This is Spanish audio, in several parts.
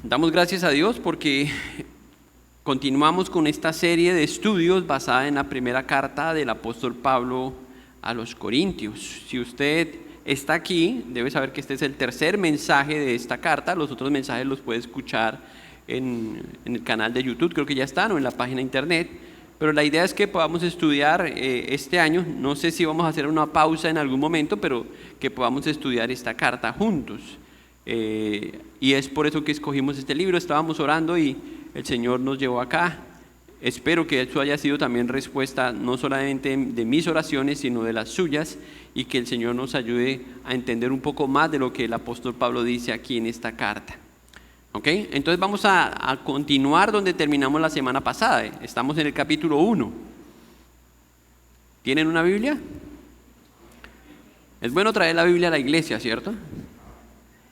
Damos gracias a Dios porque continuamos con esta serie de estudios basada en la primera carta del apóstol Pablo a los Corintios. Si usted está aquí, debe saber que este es el tercer mensaje de esta carta. Los otros mensajes los puede escuchar en el canal de YouTube, creo que ya están, o en la página de internet. Pero la idea es que podamos estudiar este año. No sé si vamos a hacer una pausa en algún momento, pero que podamos estudiar esta carta juntos. Y es por eso que escogimos este libro. Estábamos orando y el Señor nos llevó acá. Espero que eso haya sido también respuesta no solamente de mis oraciones, sino de las suyas, y que el Señor nos ayude a entender un poco más de lo que el apóstol Pablo dice aquí en esta carta. ¿Ok? Entonces vamos a continuar donde terminamos la semana pasada. Estamos en el capítulo 1. ¿Tienen una Biblia? Es bueno traer la Biblia a la iglesia, ¿cierto?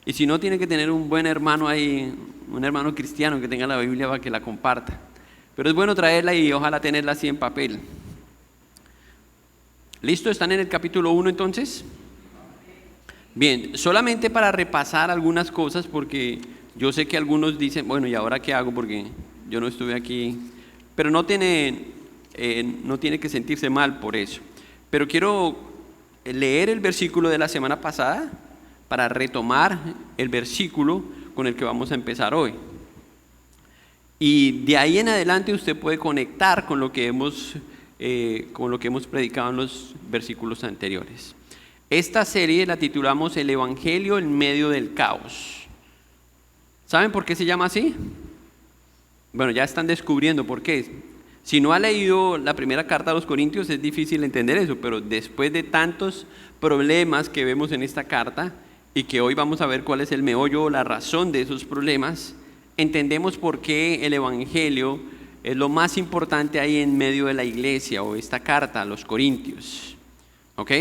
Y si no, tiene que tener un buen hermano ahí, un hermano cristiano que tenga la Biblia para que la comparta. Pero es bueno traerla y ojalá tenerla así en papel. ¿Listo? ¿Están en el capítulo 1 entonces? Bien, solamente para repasar algunas cosas, porque yo sé que algunos dicen, bueno, ¿y ahora qué hago? Porque yo no estuve aquí. Pero no tiene que sentirse mal por eso. Pero quiero leer el versículo de la semana pasada para retomar el versículo con el que vamos a empezar hoy. Y de ahí en adelante usted puede conectar con lo que hemos predicado en los versículos anteriores. Esta serie la titulamos El Evangelio en medio del caos. ¿Saben por qué se llama así? Bueno, ya están descubriendo por qué. Si no ha leído la primera carta a los Corintios es difícil entender eso, pero después de tantos problemas que vemos en esta carta y que hoy vamos a ver cuál es el meollo o la razón de esos problemas, entendemos por qué el Evangelio es lo más importante ahí en medio de la iglesia o esta carta a los Corintios. ¿Ok?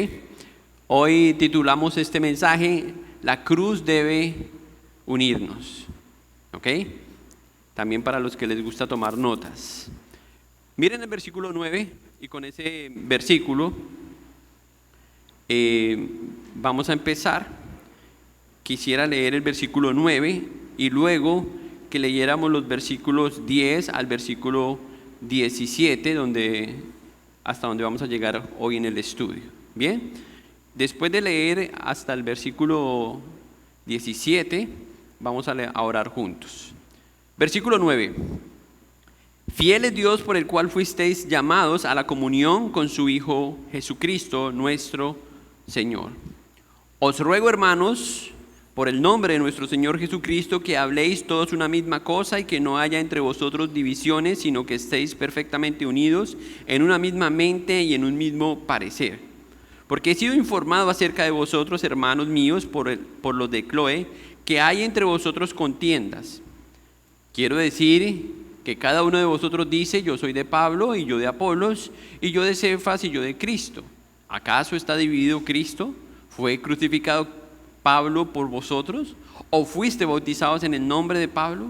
Hoy titulamos este mensaje, La cruz debe unirnos. ¿Ok? También para los que les gusta tomar notas. Miren el versículo 9 y con ese versículo vamos a empezar. Quisiera leer el versículo 9 y luego que leyéramos los versículos 10 al versículo 17, hasta donde vamos a llegar hoy en el estudio. Bien, después de leer hasta el versículo 17, vamos a orar juntos. Versículo 9. Fiel es Dios por el cual fuisteis llamados a la comunión con su Hijo Jesucristo, nuestro Señor. Os ruego, hermanos, por el nombre de nuestro Señor Jesucristo, que habléis todos una misma cosa y que no haya entre vosotros divisiones, sino que estéis perfectamente unidos en una misma mente y en un mismo parecer. Porque he sido informado acerca de vosotros, hermanos míos, por los de Cloé, que hay entre vosotros contiendas. Quiero decir que cada uno de vosotros dice, yo soy de Pablo, y yo de Apolos, y yo de Cefas, y yo de Cristo. ¿Acaso está dividido Cristo? ¿Fue crucificado Pablo por vosotros? ¿O fuiste bautizados en el nombre de Pablo?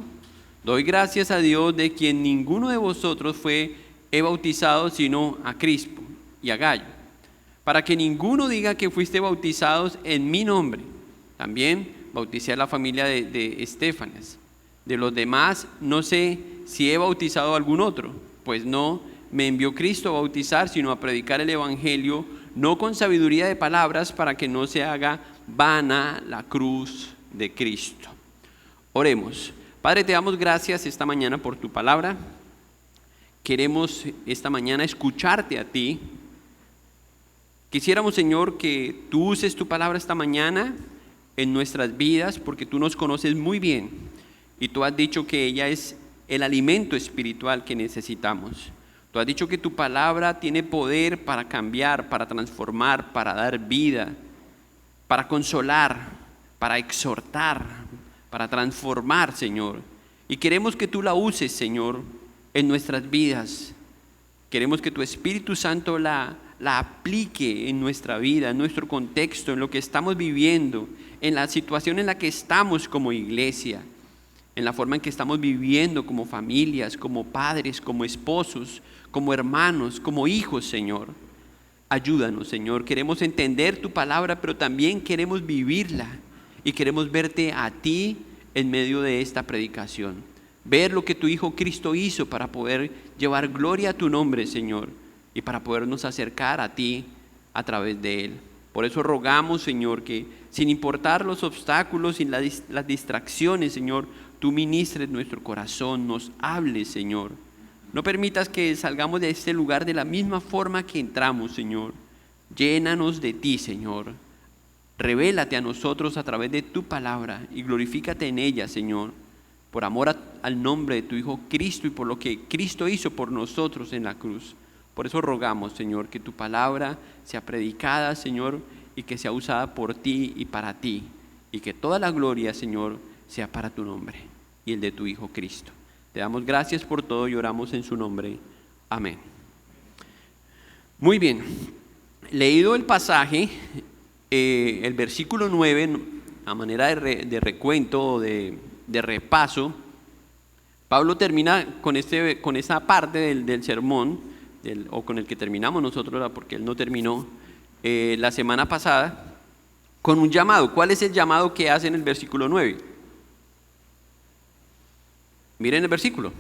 Doy gracias a Dios de quien ninguno de vosotros he bautizado sino a Crispo y a Gayo, para que ninguno diga que fuiste bautizados en mi nombre. También bauticé a la familia de Estéfanas. De los demás no sé si he bautizado a algún otro, pues no me envió Cristo a bautizar, sino a predicar el Evangelio, no con sabiduría de palabras, para que no se haga vana la cruz de Cristo. Oremos. Padre, te damos gracias esta mañana por tu palabra. Queremos esta mañana escucharte a ti. Quisiéramos, Señor, que tú uses tu palabra esta mañana en nuestras vidas, porque tú nos conoces muy bien y tú has dicho que ella es el alimento espiritual que necesitamos. Tú has dicho que tu palabra tiene poder para cambiar, para transformar, para dar vida, para consolar, para exhortar, para transformar, Señor. Y queremos que tú la uses, Señor, en nuestras vidas. Queremos que tu Espíritu Santo la aplique en nuestra vida, en nuestro contexto, en lo que estamos viviendo, en la situación en la que estamos como iglesia, en la forma en que estamos viviendo como familias, como padres, como esposos, como hermanos, como hijos, Señor. Ayúdanos, Señor. Queremos entender tu palabra, pero también queremos vivirla y queremos verte a ti en medio de esta predicación. Ver lo que tu Hijo Cristo hizo para poder llevar gloria a tu nombre, Señor, y para podernos acercar a ti a través de Él. Por eso rogamos, Señor, que sin importar los obstáculos y las distracciones, Señor, tú ministres nuestro corazón, nos hables, Señor. No permitas que salgamos de este lugar de la misma forma que entramos, Señor. Llénanos de ti, Señor. Revélate a nosotros a través de tu palabra y glorifícate en ella, Señor, por amor al nombre de tu Hijo Cristo y por lo que Cristo hizo por nosotros en la cruz. Por eso rogamos, Señor, que tu palabra sea predicada, Señor, y que sea usada por ti y para ti, y que toda la gloria, Señor, sea para tu nombre y el de tu Hijo Cristo. Te damos gracias por todo y oramos en su nombre. Amén. Muy bien, leído el pasaje, el versículo 9, a manera de recuento o de repaso, Pablo termina con esa parte del sermón, o con el que terminamos nosotros, porque él no terminó la semana pasada, con un llamado. ¿Cuál es el llamado que hace en el versículo 9? Miren el versículo.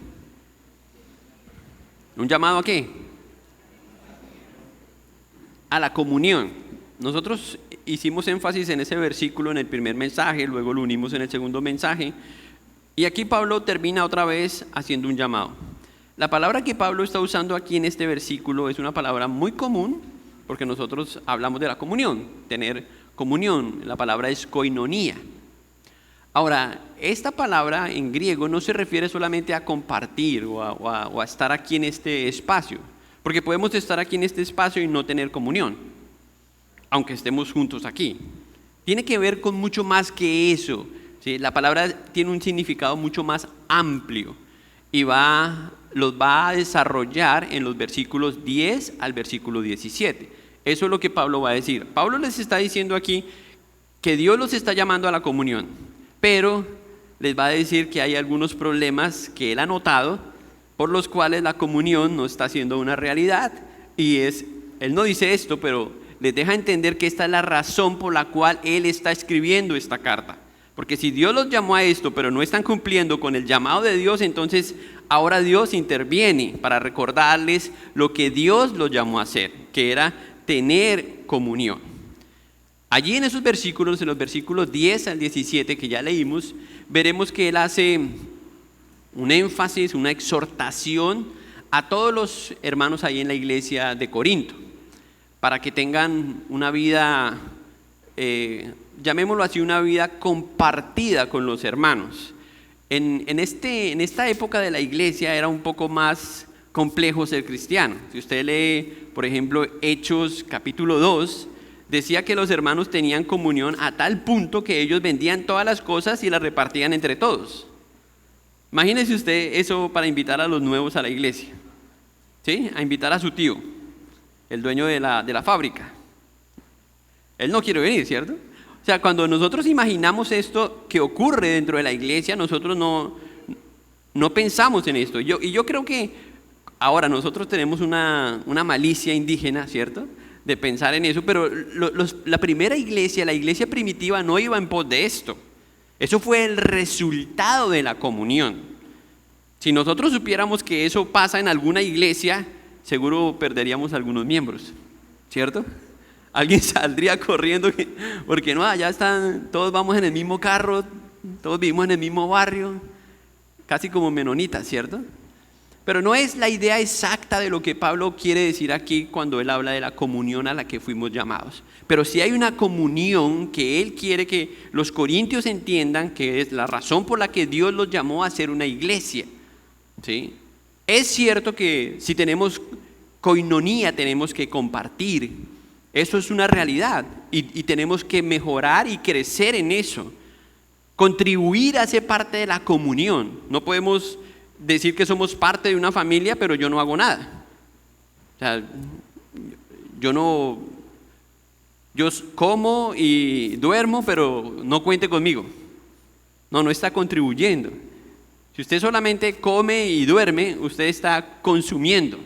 ¿Un llamado a qué? A la comunión. Nosotros hicimos énfasis en ese versículo en el primer mensaje, luego lo unimos en el segundo mensaje, y aquí Pablo termina otra vez haciendo un llamado. La palabra que Pablo está usando aquí en este versículo es una palabra muy común, porque nosotros hablamos de la comunión, tener comunión. La palabra es koinonía. Ahora, esta palabra en griego no se refiere solamente a compartir o a estar aquí en este espacio, porque podemos estar aquí en este espacio y no tener comunión, aunque estemos juntos aquí. Tiene que ver con mucho más que eso, ¿sí? La palabra tiene un significado mucho más amplio y los va a desarrollar en los versículos 10 al versículo 17. Eso es lo que Pablo va a decir. Pablo les está diciendo aquí que Dios los está llamando a la comunión, pero les va a decir que hay algunos problemas que él ha notado por los cuales la comunión no está siendo una realidad. Y él no dice esto, pero les deja entender que esta es la razón por la cual él está escribiendo esta carta. Porque si Dios los llamó a esto, pero no están cumpliendo con el llamado de Dios, entonces ahora Dios interviene para recordarles lo que Dios los llamó a hacer, que era tener comunión. Allí en esos versículos, en los versículos 10 al 17 que ya leímos, veremos que él hace un énfasis, una exhortación a todos los hermanos ahí en la iglesia de Corinto, para que tengan una vida, llamémoslo así, una vida compartida con los hermanos. En esta época de la iglesia era un poco más complejo ser cristiano. Si usted lee, por ejemplo, Hechos capítulo 2, decía que los hermanos tenían comunión a tal punto que ellos vendían todas las cosas y las repartían entre todos. Imagínese usted eso para invitar a los nuevos a la iglesia, ¿sí? A invitar a su tío, el dueño de la fábrica. Él no quiere venir, ¿cierto? O sea, cuando nosotros imaginamos esto que ocurre dentro de la iglesia, nosotros no pensamos en esto. Y yo creo que ahora nosotros tenemos una malicia indígena, ¿cierto?, de pensar en eso, pero la primera iglesia, la iglesia primitiva, no iba en pos de esto. Eso fue el resultado de la comunión. Si nosotros supiéramos que eso pasa en alguna iglesia, seguro perderíamos algunos miembros, ¿cierto? Alguien saldría corriendo porque no, allá están, todos vamos en el mismo carro, todos vivimos en el mismo barrio, casi como menonitas, ¿cierto? Pero no es la idea exacta de lo que Pablo quiere decir aquí cuando él habla de la comunión a la que fuimos llamados. Pero sí hay una comunión que él quiere que los corintios entiendan, que es la razón por la que Dios los llamó a ser una iglesia, ¿sí? Es cierto que si tenemos koinonía tenemos que compartir. Eso es una realidad y tenemos que mejorar y crecer en eso. Contribuir a ser parte de la comunión. No podemos decir que somos parte de una familia, pero yo no hago nada. O sea, yo como y duermo, pero no cuente conmigo. No está contribuyendo. Si usted solamente come y duerme, usted está consumiendo.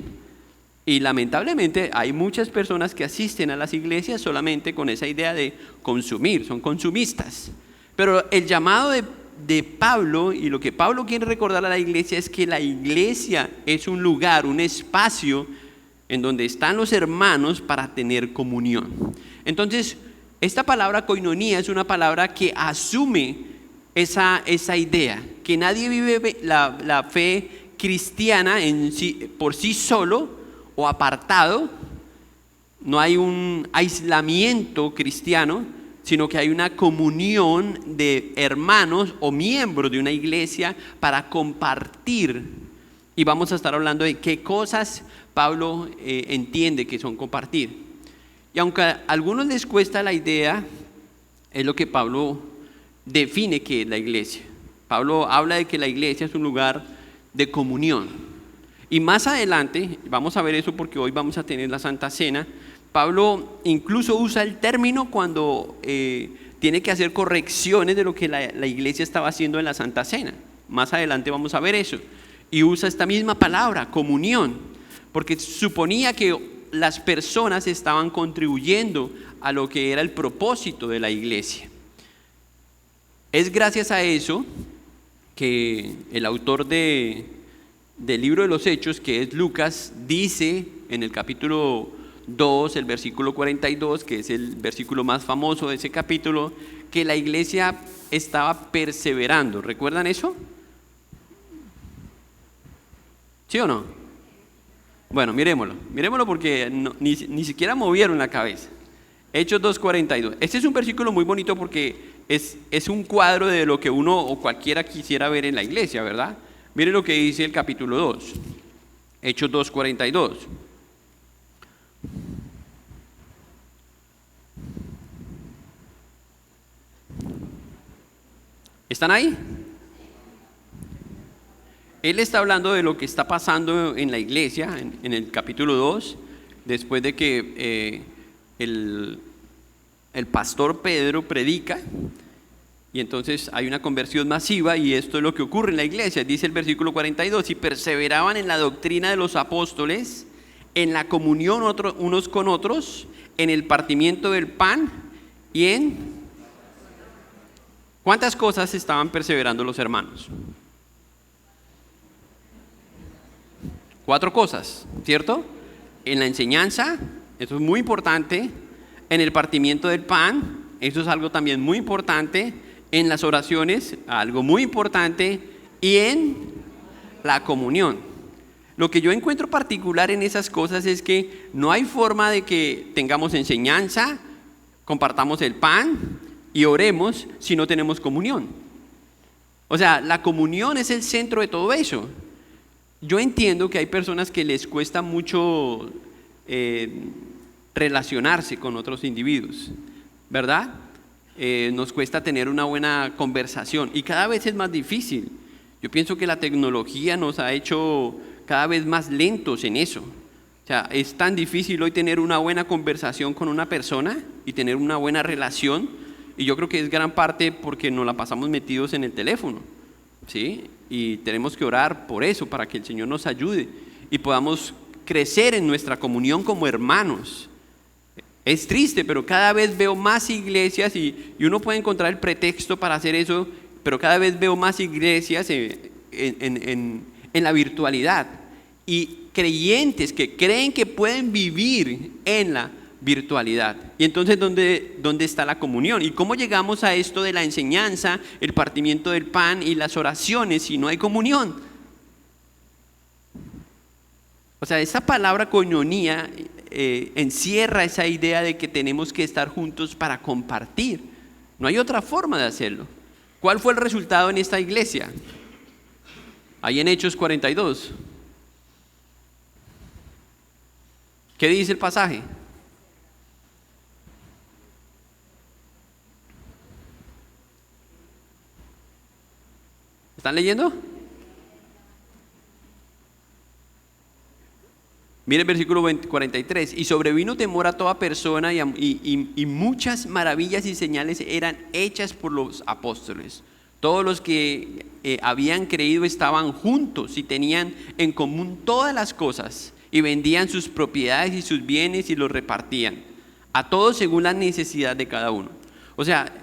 Y lamentablemente hay muchas personas que asisten a las iglesias solamente con esa idea de consumir, son consumistas. Pero el llamado de Pablo y lo que Pablo quiere recordar a la iglesia es que la iglesia es un lugar, un espacio en donde están los hermanos para tener comunión. Entonces, esta palabra koinonía es una palabra que asume esa idea, que nadie vive la fe cristiana por sí solo o apartado. No hay un aislamiento cristiano, sino que hay una comunión de hermanos o miembros de una iglesia para compartir. Y vamos a estar hablando de qué cosas Pablo entiende que son compartir. Y aunque a algunos les cuesta la idea, es lo que Pablo define que es la iglesia. Pablo habla de que la iglesia es un lugar de comunión. Y más adelante, vamos a ver eso porque hoy vamos a tener la Santa Cena, Pablo incluso usa el término cuando tiene que hacer correcciones de lo que la iglesia estaba haciendo en la Santa Cena. Más adelante vamos a ver eso. Y usa esta misma palabra, comunión, porque suponía que las personas estaban contribuyendo a lo que era el propósito de la iglesia. Es gracias a eso que el autor del libro de los Hechos, que es Lucas, dice en el capítulo 2, el versículo 42, que es el versículo más famoso de ese capítulo, que la iglesia estaba perseverando. ¿Recuerdan eso? ¿Sí o no? Bueno, miremoslo porque ni siquiera movieron la cabeza. Hechos 2:42. Este es un versículo muy bonito porque es un cuadro de lo que uno o cualquiera quisiera ver en la iglesia, ¿verdad? Miren lo que dice el capítulo 2, Hechos 2:42. ¿Están ahí? Él está hablando de lo que está pasando en la iglesia, en el capítulo 2, después de que el pastor Pedro predica, y entonces hay una conversión masiva, y esto es lo que ocurre en la iglesia. Dice el versículo 42, y perseveraban en la doctrina de los apóstoles, en la comunión unos con otros, en el partimiento del pan, y en... ¿Cuántas cosas estaban perseverando los hermanos? 4 cosas, ¿cierto? En la enseñanza, eso es muy importante. En el partimiento del pan, eso es algo también muy importante. En las oraciones, algo muy importante. Y en la comunión. Lo que yo encuentro particular en esas cosas es que no hay forma de que tengamos enseñanza, compartamos el pan y oremos si no tenemos comunión. O sea, la comunión es el centro de todo eso. Yo entiendo que hay personas que les cuesta mucho relacionarse con otros individuos, ¿verdad? Nos cuesta tener una buena conversación y cada vez es más difícil. Yo pienso que la tecnología nos ha hecho cada vez más lentos en eso. O sea, es tan difícil hoy tener una buena conversación con una persona y tener una buena relación. Y yo creo que es gran parte porque nos la pasamos metidos en el teléfono, ¿sí? Y tenemos que orar por eso, para que el Señor nos ayude y podamos crecer en nuestra comunión como hermanos. Es triste, pero cada vez veo más iglesias y uno puede encontrar el pretexto para hacer eso, pero cada vez veo más iglesias en la virtualidad y creyentes que creen que pueden vivir en la virtualidad. Y entonces, ¿dónde está la comunión? ¿Y cómo llegamos a esto de la enseñanza, el partimiento del pan y las oraciones si no hay comunión? O sea, esa palabra koinonía encierra esa idea de que tenemos que estar juntos para compartir. No hay otra forma de hacerlo. ¿Cuál fue el resultado en esta iglesia? Ahí en Hechos 42. ¿Qué dice el pasaje? ¿Están leyendo? Mire el versículo 43. Y sobrevino temor a toda persona y muchas maravillas y señales eran hechas por los apóstoles. Todos los que habían creído estaban juntos y tenían en común todas las cosas y vendían sus propiedades y sus bienes y los repartían a todos según la necesidad de cada uno. O sea,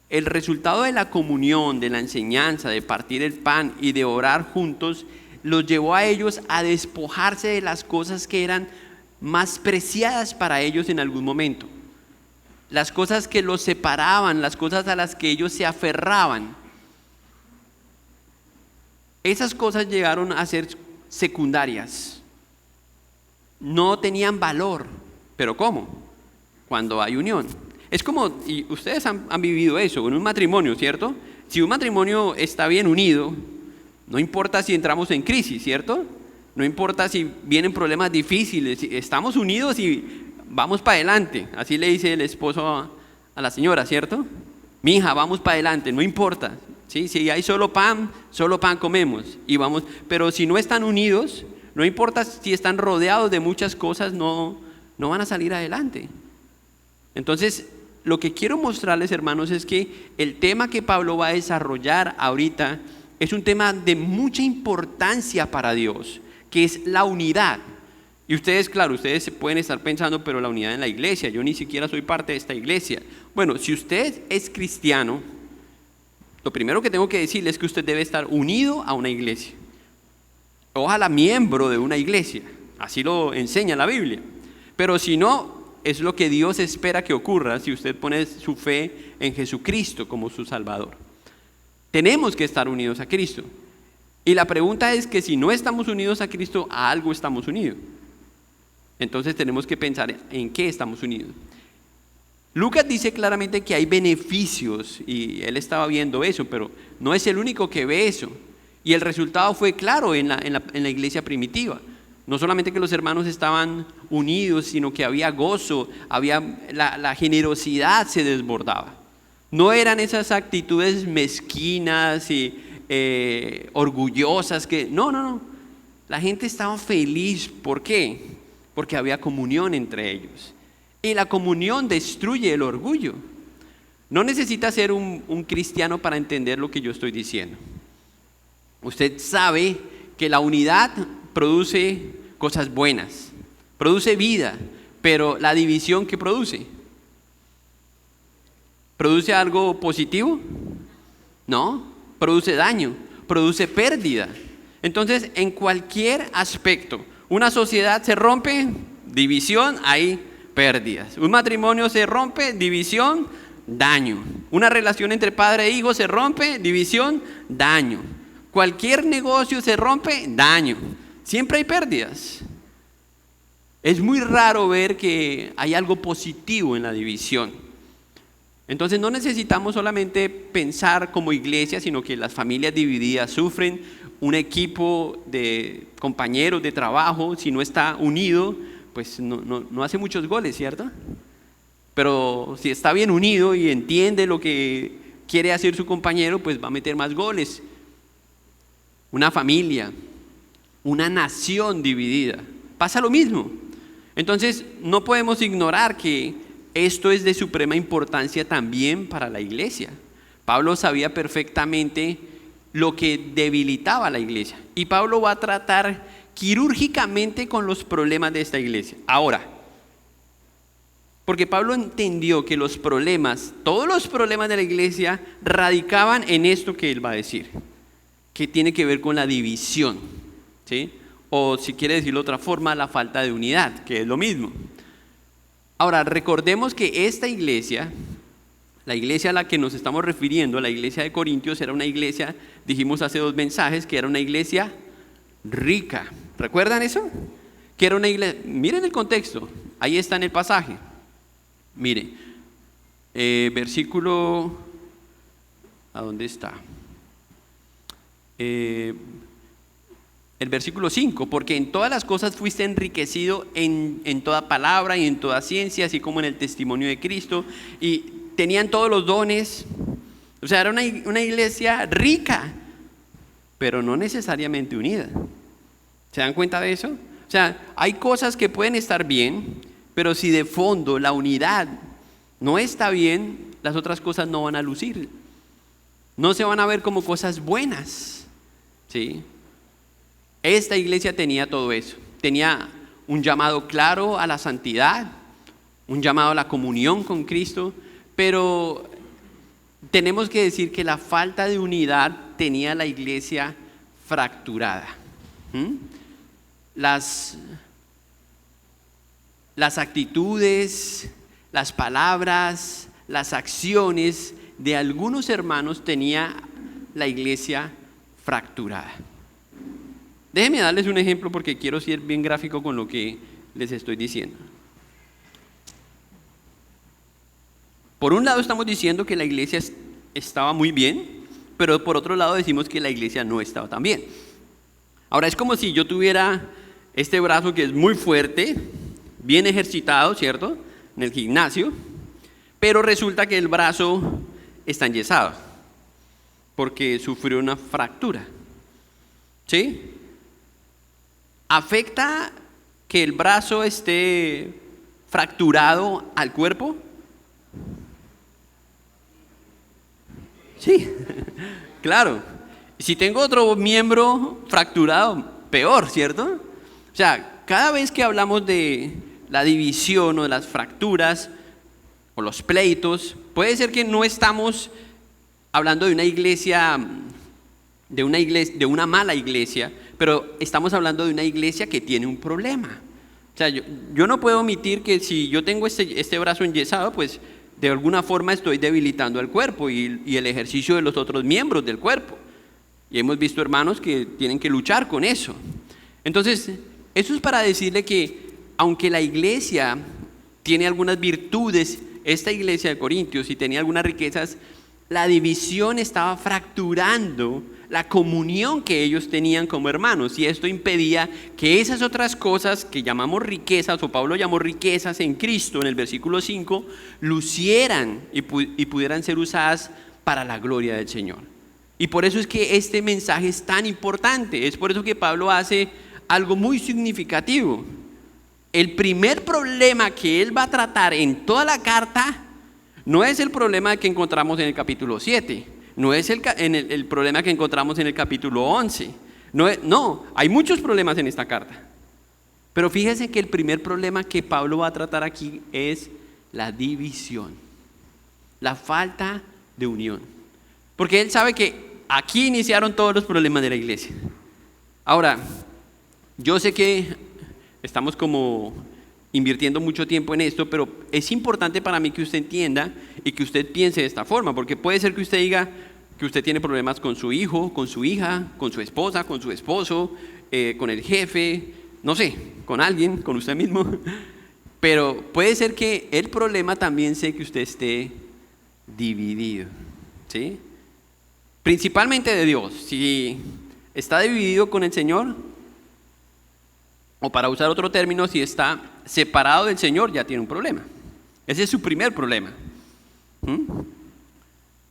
el resultado de la comunión, de la enseñanza, de partir el pan y de orar juntos, los llevó a ellos a despojarse de las cosas que eran más preciadas para ellos en algún momento. Las cosas que los separaban, las cosas a las que ellos se aferraban. Esas cosas llegaron a ser secundarias. No tenían valor. ¿Pero cómo? Cuando hay unión. Es como, y ustedes han vivido eso, en un matrimonio, ¿cierto? Si un matrimonio está bien unido, no importa si entramos en crisis, ¿cierto? No importa si vienen problemas difíciles, estamos unidos y vamos para adelante. Así le dice el esposo a la señora, ¿cierto? Mija, vamos para adelante, no importa. ¿Sí? Si hay solo pan comemos y vamos. Pero si no están unidos, no importa si están rodeados de muchas cosas, no van a salir adelante. Entonces, lo que quiero mostrarles, hermanos, es que el tema que Pablo va a desarrollar ahorita es un tema de mucha importancia para Dios, que es la unidad. Y ustedes, claro, ustedes se pueden estar pensando, pero la unidad en la iglesia, yo ni siquiera soy parte de esta iglesia. Bueno, si usted es cristiano, lo primero que tengo que decirle es que usted debe estar unido a una iglesia. Ojalá miembro de una iglesia, así lo enseña la Biblia. Pero si no, es lo que Dios espera que ocurra si usted pone su fe en Jesucristo como su Salvador. Tenemos que estar unidos a Cristo. Y la pregunta es que si no estamos unidos a Cristo, a algo estamos unidos. Entonces tenemos que pensar en qué estamos unidos. Lucas dice claramente que hay beneficios y él estaba viendo eso, pero no es el único que ve eso. Y el resultado fue claro en la iglesia primitiva. No solamente que los hermanos estaban unidos, sino que había gozo, la generosidad se desbordaba. No eran esas actitudes mezquinas y orgullosas que... No. La gente estaba feliz. ¿Por qué? Porque había comunión entre ellos. Y la comunión destruye el orgullo. No necesita ser un cristiano para entender lo que yo estoy diciendo. Usted sabe que la unidad produce cosas buenas, produce vida, pero la división ¿qué produce? ¿Produce algo positivo? No, produce daño, produce pérdida. Entonces, en cualquier aspecto, una sociedad se rompe, división, hay pérdidas. Un matrimonio se rompe, división, daño. Una relación entre padre e hijo se rompe, división, daño. Cualquier negocio se rompe, daño. Siempre hay pérdidas. Es muy raro ver que hay algo positivo en la división. Entonces no necesitamos solamente pensar como iglesia, sino que las familias divididas sufren. Un equipo de compañeros de trabajo, si no está unido, pues no hace muchos goles, ¿cierto? Pero si está bien unido y entiende lo que quiere hacer su compañero, pues va a meter más goles. Una familia, una nación dividida, pasa lo mismo. Entonces no podemos ignorar que esto es de suprema importancia también para la iglesia. Pablo sabía perfectamente lo que debilitaba a la iglesia. Y Pablo va a tratar quirúrgicamente con los problemas de esta iglesia. Ahora, porque Pablo entendió que los problemas, todos los problemas de la iglesia radicaban en esto que él va a decir, que tiene que ver con la división, ¿sí? O si quiere decirlo de otra forma, la falta de unidad, que es lo mismo. Ahora, recordemos que esta iglesia, la iglesia a la que nos estamos refiriendo, la iglesia de Corintios, era una iglesia, dijimos hace 2 mensajes, que era una iglesia rica. ¿Recuerdan eso? Que era una iglesia, miren el contexto, ahí está en el pasaje. Mire, versículo, ¿a dónde está? El versículo 5, porque en todas las cosas fuiste enriquecido en toda palabra y en toda ciencia, así como en el testimonio de Cristo, y tenían todos los dones. O sea, era una iglesia rica, pero no necesariamente unida. ¿Se dan cuenta de eso? O sea, hay cosas que pueden estar bien, pero si de fondo la unidad no está bien, las otras cosas no van a lucir. No se van a ver como cosas buenas, ¿sí? Esta iglesia tenía todo eso. Tenía un llamado claro a la santidad, un llamado a la comunión con Cristo, pero tenemos que decir que la falta de unidad tenía la iglesia fracturada. Las actitudes, las palabras, las acciones de algunos hermanos tenía la iglesia fracturada. Déjenme darles un ejemplo porque quiero ser bien gráfico con lo que les estoy diciendo. Por un lado estamos diciendo que la iglesia estaba muy bien, pero por otro lado decimos que la iglesia no estaba tan bien. Ahora es como si yo tuviera este brazo que es muy fuerte, bien ejercitado, ¿cierto? En el gimnasio, pero resulta que el brazo está enyesado porque sufrió una fractura. ¿Sí? ¿Afecta que el brazo esté fracturado al cuerpo? Sí, claro. Si tengo otro miembro fracturado, peor, ¿cierto? O sea, cada vez que hablamos de la división o de las fracturas o los pleitos, puede ser que no estamos hablando de una mala iglesia, pero estamos hablando de una iglesia que tiene un problema. O sea, yo no puedo omitir que si yo tengo este brazo enyesado, pues de alguna forma estoy debilitando al cuerpo y el ejercicio de los otros miembros del cuerpo. Y hemos visto hermanos que tienen que luchar con eso. Entonces, eso es para decirle que aunque la iglesia tiene algunas virtudes, esta iglesia de Corintios, y tenía algunas riquezas, la división estaba fracturando la comunión que ellos tenían como hermanos, y esto impedía que esas otras cosas que llamamos riquezas, o Pablo llamó riquezas en Cristo en el versículo 5, lucieran y pudieran ser usadas para la gloria del Señor. Y por eso es que este mensaje es tan importante, es por eso que Pablo hace algo muy significativo. El primer problema que él va a tratar en toda la carta no es el problema que encontramos en el capítulo 7, no es el problema que encontramos en el capítulo 11. No, hay muchos problemas en esta carta. Pero fíjese que el primer problema que Pablo va a tratar aquí es la división, la falta de unión. Porque él sabe que aquí iniciaron todos los problemas de la iglesia. Ahora, yo sé que estamos como invirtiendo mucho tiempo en esto, pero es importante para mí que usted entienda y que usted piense de esta forma, porque puede ser que usted diga que usted tiene problemas con su hijo, con su hija, con su esposa, con su esposo, con el jefe, no sé, con alguien, con usted mismo, pero puede ser que el problema también sea que usted esté dividido, ¿sí? Principalmente de Dios. Si está dividido con el Señor, o para usar otro término, si está separado del Señor, ya tiene un problema. Ese es su primer problema.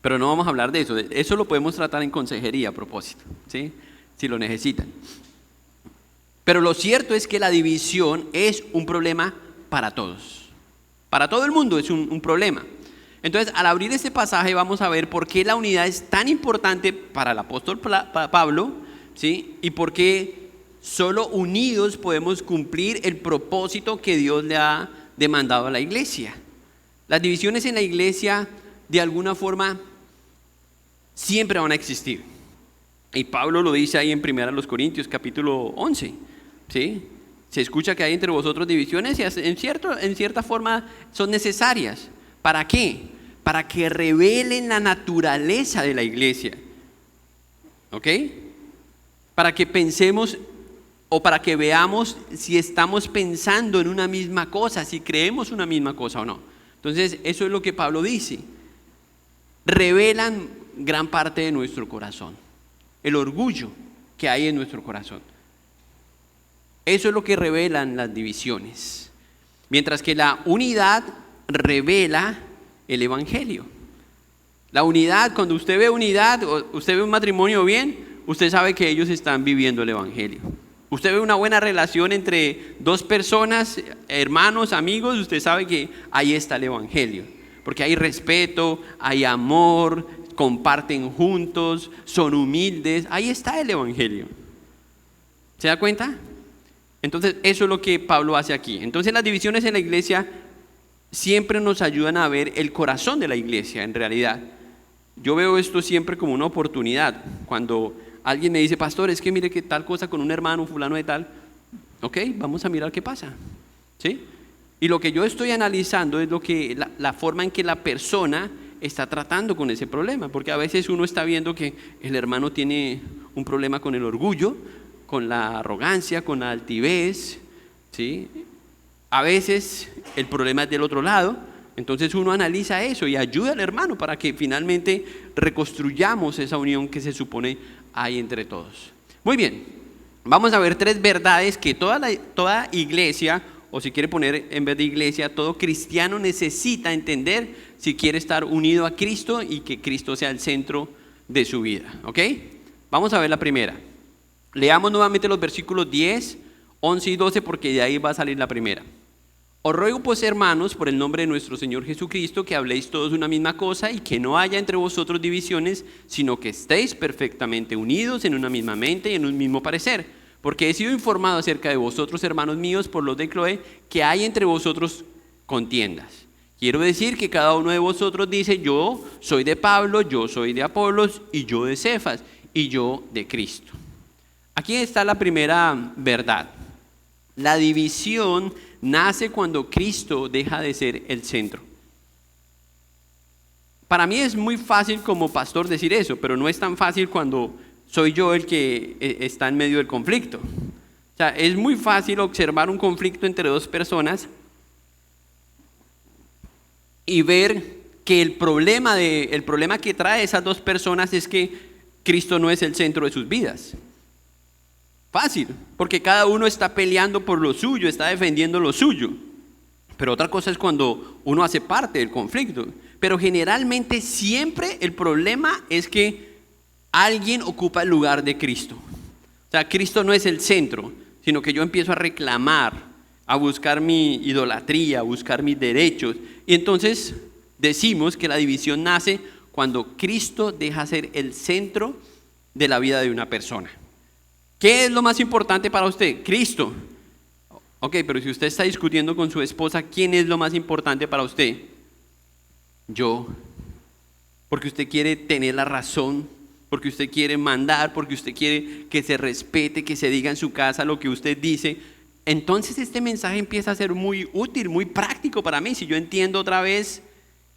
Pero no vamos a hablar de eso. Eso lo podemos tratar en consejería a propósito, ¿sí? Si lo necesitan. Pero lo cierto es que la división es un problema para todos. Para todo el mundo es un problema. Entonces, al abrir este pasaje vamos a ver por qué la unidad es tan importante para el apóstol Pablo, ¿sí? Y por qué solo unidos podemos cumplir el propósito que Dios le ha demandado a la iglesia. Las divisiones en la iglesia, de alguna forma, siempre van a existir. Y Pablo lo dice ahí en 1 Corintios capítulo 11, ¿sí? Se escucha que hay entre vosotros divisiones y en cierta forma son necesarias. ¿Para qué? Para que revelen la naturaleza de la iglesia. ¿Ok? Para que pensemos o para que veamos si estamos pensando en una misma cosa, si creemos una misma cosa o no. Entonces, eso es lo que Pablo dice. Revelan gran parte de nuestro corazón, el orgullo que hay en nuestro corazón. Eso es lo que revelan las divisiones. Mientras que la unidad revela el evangelio. La unidad, cuando usted ve unidad, o usted ve un matrimonio bien, usted sabe que ellos están viviendo el evangelio. Usted ve una buena relación entre dos personas, hermanos, amigos, usted sabe que ahí está el evangelio. Porque hay respeto, hay amor, comparten juntos, son humildes, ahí está el evangelio. ¿Se da cuenta? Entonces, eso es lo que Pablo hace aquí. Entonces, las divisiones en la iglesia siempre nos ayudan a ver el corazón de la iglesia, en realidad. Yo veo esto siempre como una oportunidad. Cuando alguien me dice, pastor, es que mire que tal cosa con un hermano, fulano de tal, ok, vamos a mirar qué pasa, ¿sí? Y lo que yo estoy analizando es la forma en que la persona está tratando con ese problema, porque a veces uno está viendo que el hermano tiene un problema con el orgullo, con la arrogancia, con la altivez, ¿sí? A veces el problema es del otro lado, entonces uno analiza eso y ayuda al hermano para que finalmente reconstruyamos esa unión que se supone hay entre todos. Muy bien, vamos a ver 3 verdades que toda iglesia, o si quiere poner en vez de iglesia, todo cristiano necesita entender si quiere estar unido a Cristo y que Cristo sea el centro de su vida. ¿Ok? Vamos a ver la primera. Leamos nuevamente los versículos 10, 11 y 12 porque de ahí va a salir la primera. Os ruego pues, hermanos, por el nombre de nuestro Señor Jesucristo, que habléis todos una misma cosa y que no haya entre vosotros divisiones, sino que estéis perfectamente unidos en una misma mente y en un mismo parecer. Porque he sido informado acerca de vosotros, hermanos míos, por los de Cloé, que hay entre vosotros contiendas. Quiero decir que cada uno de vosotros dice, yo soy de Pablo, yo soy de Apolos, y yo de Cefas, y yo de Cristo. Aquí está la primera verdad. La división nace cuando Cristo deja de ser el centro. Para mí es muy fácil como pastor decir eso, pero no es tan fácil cuando soy yo el que está en medio del conflicto. O sea, es muy fácil observar un conflicto entre 2 personas y ver que el problema que trae esas 2 personas es que Cristo no es el centro de sus vidas. Fácil, porque cada uno está peleando por lo suyo, está defendiendo lo suyo. Pero otra cosa es cuando uno hace parte del conflicto. Pero generalmente siempre el problema es que alguien ocupa el lugar de Cristo. O sea, Cristo no es el centro, sino que yo empiezo a reclamar, a buscar mi idolatría, a buscar mis derechos. Y entonces decimos que la división nace cuando Cristo deja ser el centro de la vida de una persona. ¿Qué es lo más importante para usted? Cristo. Ok, pero si usted está discutiendo con su esposa, ¿quién es lo más importante para usted? Yo. Porque usted quiere tener la razón, porque usted quiere mandar, porque usted quiere que se respete, que se diga en su casa lo que usted dice. Entonces este mensaje empieza a ser muy útil, muy práctico para mí. Si yo entiendo otra vez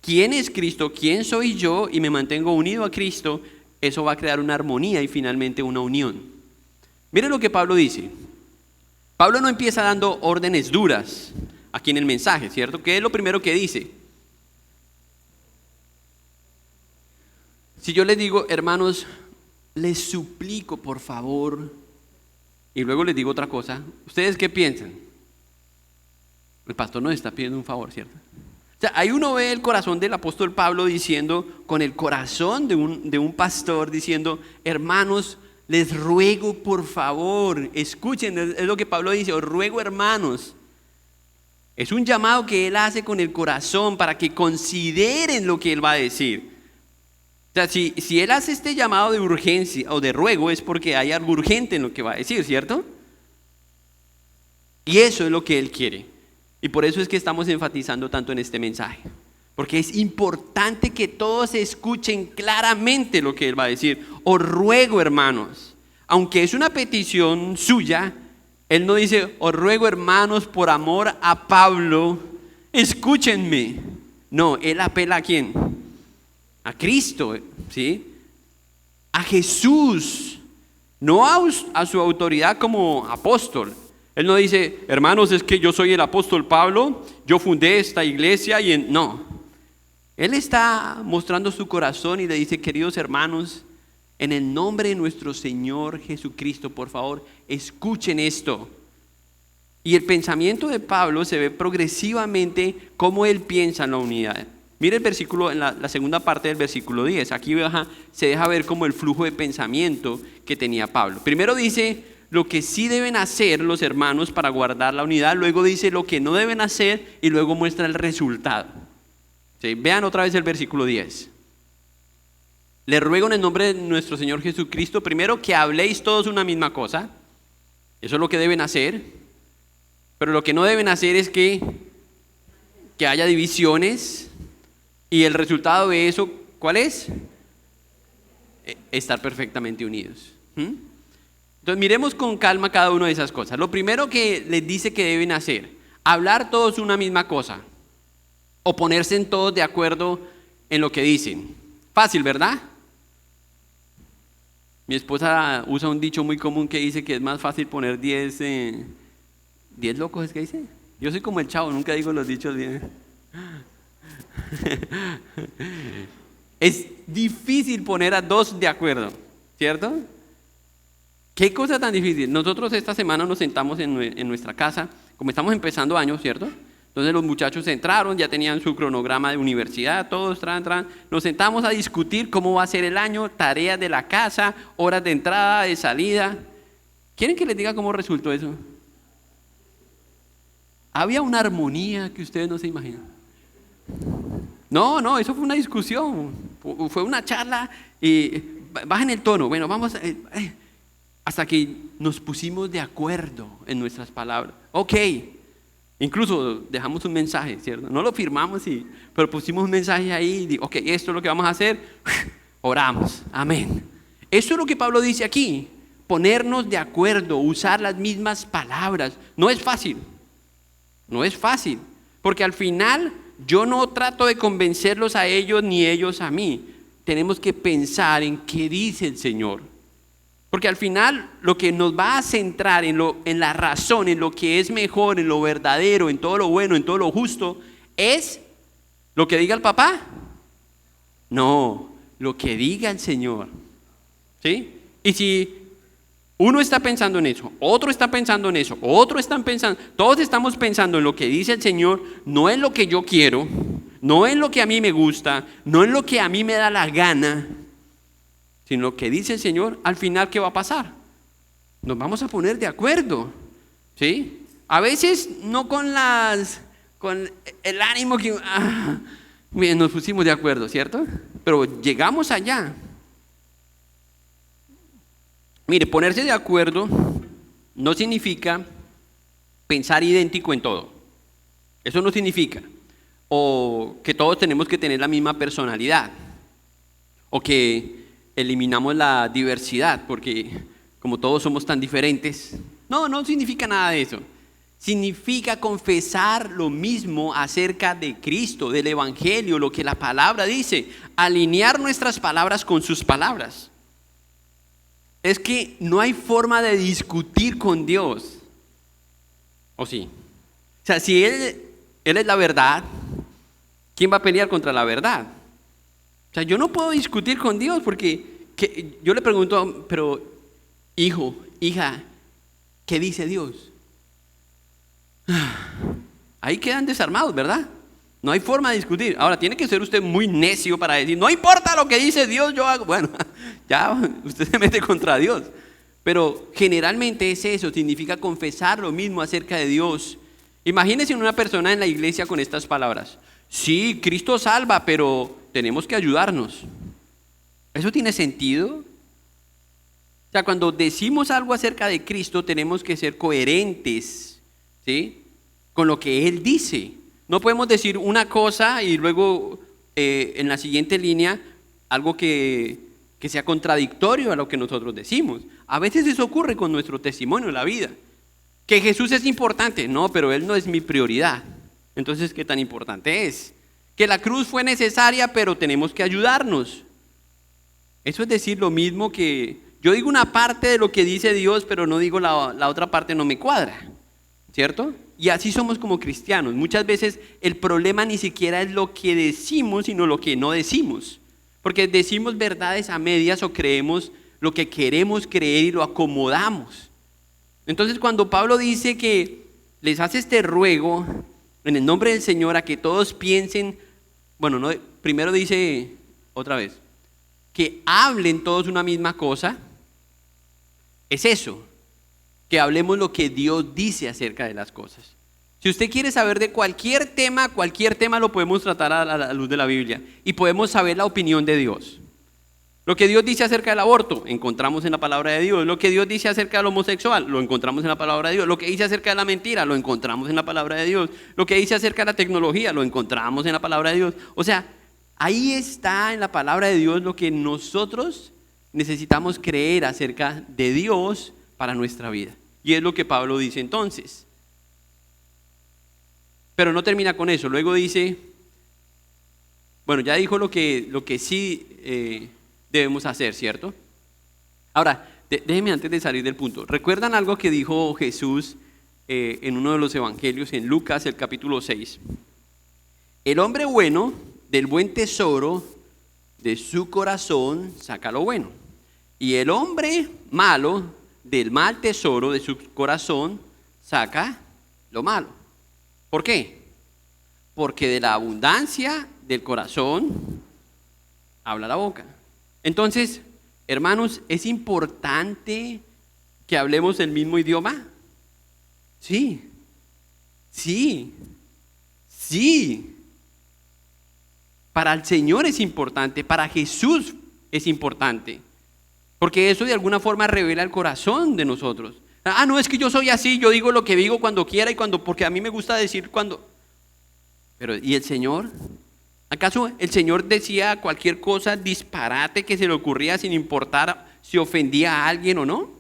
quién es Cristo, quién soy yo y me mantengo unido a Cristo, eso va a crear una armonía y finalmente una unión. Miren lo que Pablo dice. Pablo no empieza dando órdenes duras aquí en el mensaje, ¿cierto? ¿Qué es lo primero que dice? Si yo les digo, hermanos, les suplico por favor, y luego les digo otra cosa, ¿ustedes qué piensan? El pastor nos está pidiendo un favor, ¿cierto? O sea, ahí uno ve el corazón del apóstol Pablo diciendo, con el corazón de un pastor diciendo, hermanos, les ruego por favor, escuchen, es lo que Pablo dice, os ruego hermanos. Es un llamado que él hace con el corazón para que consideren lo que él va a decir. O sea, si él hace este llamado de urgencia o de ruego es porque hay algo urgente en lo que va a decir, ¿cierto? Y eso es lo que él quiere. Y por eso es que estamos enfatizando tanto en este mensaje. Porque es importante que todos escuchen claramente lo que él va a decir. Os ruego, hermanos, aunque es una petición suya, él no dice, os ruego, hermanos, por amor a Pablo, escúchenme. No, él apela ¿a quién? A Cristo, ¿sí? A Jesús, no a su autoridad como apóstol. Él no dice, hermanos, es que yo soy el apóstol Pablo, yo fundé esta iglesia y no. Él está mostrando su corazón y le dice, queridos hermanos, en el nombre de nuestro Señor Jesucristo, por favor, escuchen esto. Y el pensamiento de Pablo se ve progresivamente cómo él piensa en la unidad. Mire el versículo, en la segunda parte del versículo 10. Aquí se deja ver como el flujo de pensamiento que tenía Pablo. Primero dice lo que sí deben hacer los hermanos para guardar la unidad. Luego dice lo que no deben hacer y luego muestra el resultado. ¿Sí? Vean otra vez el versículo 10. Les ruego en el nombre de nuestro Señor Jesucristo, primero que habléis todos una misma cosa. Eso es lo que deben hacer. Pero lo que no deben hacer es que haya divisiones. Y el resultado de eso, ¿cuál es? estar perfectamente unidos. Entonces miremos con calma cada una de esas cosas. Lo primero que les dice que deben hacer, hablar todos una misma cosa, o ponerse en todos de acuerdo en lo que dicen. Fácil, ¿verdad? Mi esposa usa un dicho muy común que dice que es más fácil poner 10 locos, ¿es que dice? Yo soy como el Chavo, nunca digo los dichos bien. Es difícil poner a 2 de acuerdo, ¿cierto? ¿Qué cosa tan difícil? Nosotros esta semana nos sentamos en nuestra casa, como estamos empezando año, ¿cierto? Entonces los muchachos entraron, ya tenían su cronograma de universidad, todos nos sentamos a discutir cómo va a ser el año, tareas de la casa, horas de entrada, de salida. ¿Quieren que les diga cómo resultó eso? Había una armonía que ustedes no se imaginan. No, eso fue una discusión, fue una charla y bajen el tono, bueno, vamos, hasta que nos pusimos de acuerdo en nuestras palabras. Ok, incluso dejamos un mensaje, ¿cierto? No lo firmamos, pero pusimos un mensaje ahí, ok, esto es lo que vamos a hacer, oramos, amén. Eso es lo que Pablo dice aquí, ponernos de acuerdo, usar las mismas palabras. No es fácil, porque al final yo no trato de convencerlos a ellos ni ellos a mí. Tenemos que pensar en qué dice el Señor. Porque al final lo que nos va a centrar en la razón, en lo que es mejor, en lo verdadero, en todo lo bueno, en todo lo justo, es lo que diga el papá. No, lo que diga el Señor. ¿Sí? Y si uno está pensando en eso, otro está pensando en eso, otro están pensando, todos estamos pensando en lo que dice el Señor, no en lo que yo quiero, no en lo que a mí me gusta, no en lo que a mí me da la gana, sino lo que dice el Señor. Al final, ¿qué va a pasar? Nos vamos a poner de acuerdo, ¿sí? A veces no con el ánimo que bien, nos pusimos de acuerdo, ¿cierto? Pero llegamos allá. Mire, ponerse de acuerdo no significa pensar idéntico en todo. Eso no significa. O que todos tenemos que tener la misma personalidad. O que eliminamos la diversidad, porque como todos somos tan diferentes. No significa nada de eso. Significa confesar lo mismo acerca de Cristo, del Evangelio, lo que la palabra dice. Alinear nuestras palabras con sus palabras. Es que no hay forma de discutir con Dios. ¿O sí? O sea, si Él es la verdad, ¿quién va a pelear contra la verdad? O sea, yo no puedo discutir con Dios porque yo le pregunto, pero hijo, hija, ¿qué dice Dios? Ahí quedan desarmados, ¿verdad? No hay forma de discutir. Ahora, tiene que ser usted muy necio para decir, no importa lo que dice Dios, yo hago. Bueno, ya usted se mete contra Dios. Pero generalmente es eso, significa confesar lo mismo acerca de Dios. Imagínense una persona en la iglesia con estas palabras. Sí, Cristo salva, pero tenemos que ayudarnos. ¿Eso tiene sentido? O sea, cuando decimos algo acerca de Cristo, tenemos que ser coherentes, ¿sí?, con lo que Él dice. No podemos decir una cosa y luego en la siguiente línea algo que sea contradictorio a lo que nosotros decimos. A veces eso ocurre con nuestro testimonio en la vida. Que Jesús es importante, no, pero Él no es mi prioridad. Entonces, ¿qué tan importante es? Que la cruz fue necesaria, pero tenemos que ayudarnos. Eso es decir lo mismo que yo digo una parte de lo que dice Dios, pero no digo la otra parte, no me cuadra, ¿cierto? Y así somos como cristianos. Muchas veces el problema ni siquiera es lo que decimos, sino lo que no decimos. Porque decimos verdades a medias o creemos lo que queremos creer y lo acomodamos. Entonces, cuando Pablo dice que les hace este ruego en el nombre del Señor a que todos piensen, bueno, no, primero dice otra vez, que hablen todos una misma cosa, es eso. Que hablemos lo que Dios dice acerca de las cosas. Si usted quiere saber de cualquier tema lo podemos tratar a la luz de la Biblia y podemos saber la opinión de Dios. Lo que Dios dice acerca del aborto, encontramos en la palabra de Dios. Lo que Dios dice acerca del homosexual, lo encontramos en la palabra de Dios. Lo que dice acerca de la mentira, lo encontramos en la palabra de Dios. Lo que dice acerca de la tecnología, lo encontramos en la palabra de Dios. O sea, ahí está en la palabra de Dios lo que nosotros necesitamos creer acerca de Dios para nuestra vida. Y es lo que Pablo dice entonces. Pero no termina con eso. Luego dice, bueno, ya dijo lo que sí debemos hacer, ¿cierto? Ahora, déjenme antes de salir del punto. ¿Recuerdan algo que dijo Jesús en uno de los evangelios, en Lucas, el capítulo 6? El hombre bueno, del buen tesoro de su corazón, saca lo bueno. Y el hombre malo, del mal tesoro de su corazón, saca lo malo. ¿Por qué? Porque de la abundancia del corazón habla la boca. Entonces, hermanos, ¿es importante que hablemos el mismo idioma? Sí, sí, sí. Para el Señor es importante, para Jesús es importante, porque eso de alguna forma revela el corazón de nosotros. Ah, no, es que yo soy así, yo digo lo que digo cuando quiera y porque a mí me gusta decir cuando. Pero, ¿y el Señor? ¿Acaso el Señor decía cualquier cosa disparate que se le ocurría sin importar si ofendía a alguien o no?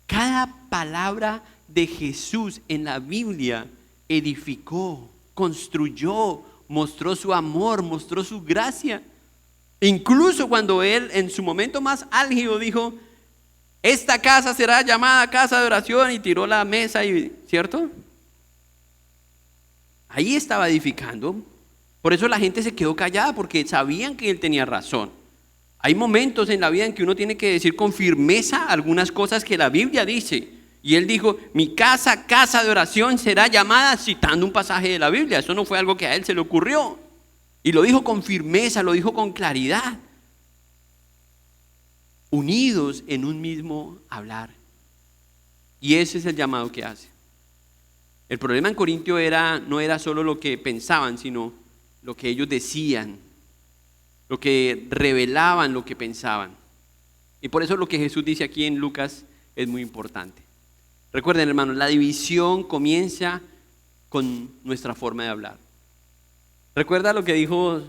Cada palabra de Jesús en la Biblia edificó, construyó, mostró su amor, mostró su gracia. Incluso cuando él en su momento más álgido dijo, esta casa será llamada casa de oración, y tiró la mesa, ¿cierto? Ahí estaba edificando. Por eso la gente se quedó callada, porque sabían que él tenía razón. Hay momentos en la vida en que uno tiene que decir con firmeza algunas cosas que la Biblia dice. Y él dijo, mi casa, casa de oración será llamada, citando un pasaje de la Biblia. Eso no fue algo que a él se le ocurrió. Y lo dijo con firmeza, lo dijo con claridad. Unidos en un mismo hablar. Y ese es el llamado que hace. El problema en Corintio no era solo lo que pensaban, sino lo que ellos decían, lo que revelaban lo que pensaban. Y por eso lo que Jesús dice aquí en Lucas es muy importante. Recuerden, hermanos, la división comienza con nuestra forma de hablar. Recuerda lo que dijo,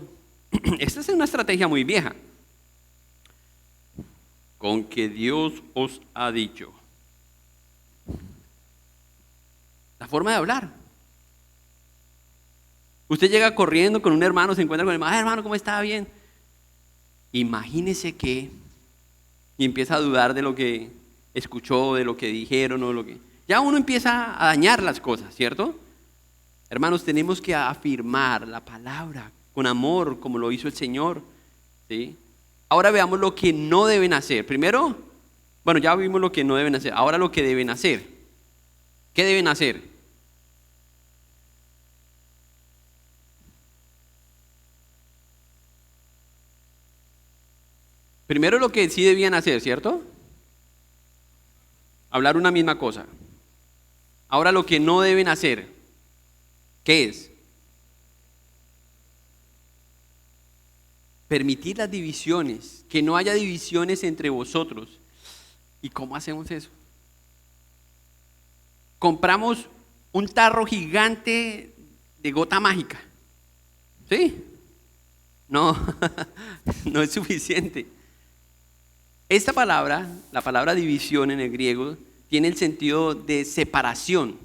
esta es una estrategia muy vieja, con que Dios os ha dicho. La forma de hablar. Usted llega corriendo con un hermano, se encuentra con el hermano, hermano, ¿cómo está? Bien. Imagínese que, y empieza a dudar de lo que escuchó, de lo que dijeron, o lo que. Ya uno empieza a dañar las cosas, ¿cierto? Hermanos, tenemos que afirmar la palabra con amor, como lo hizo el Señor, ¿sí? Ahora veamos lo que no deben hacer. Primero, bueno, ya vimos lo que no deben hacer. Ahora lo que deben hacer. ¿Qué deben hacer? Primero lo que sí debían hacer, ¿cierto? Hablar una misma cosa. Ahora lo que no deben hacer, ¿qué es? Permitir las divisiones, que no haya divisiones entre vosotros. ¿Y cómo hacemos eso? Compramos un tarro gigante de gota mágica. ¿Sí? No, no es suficiente. Esta palabra, la palabra división en el griego, tiene el sentido de separación.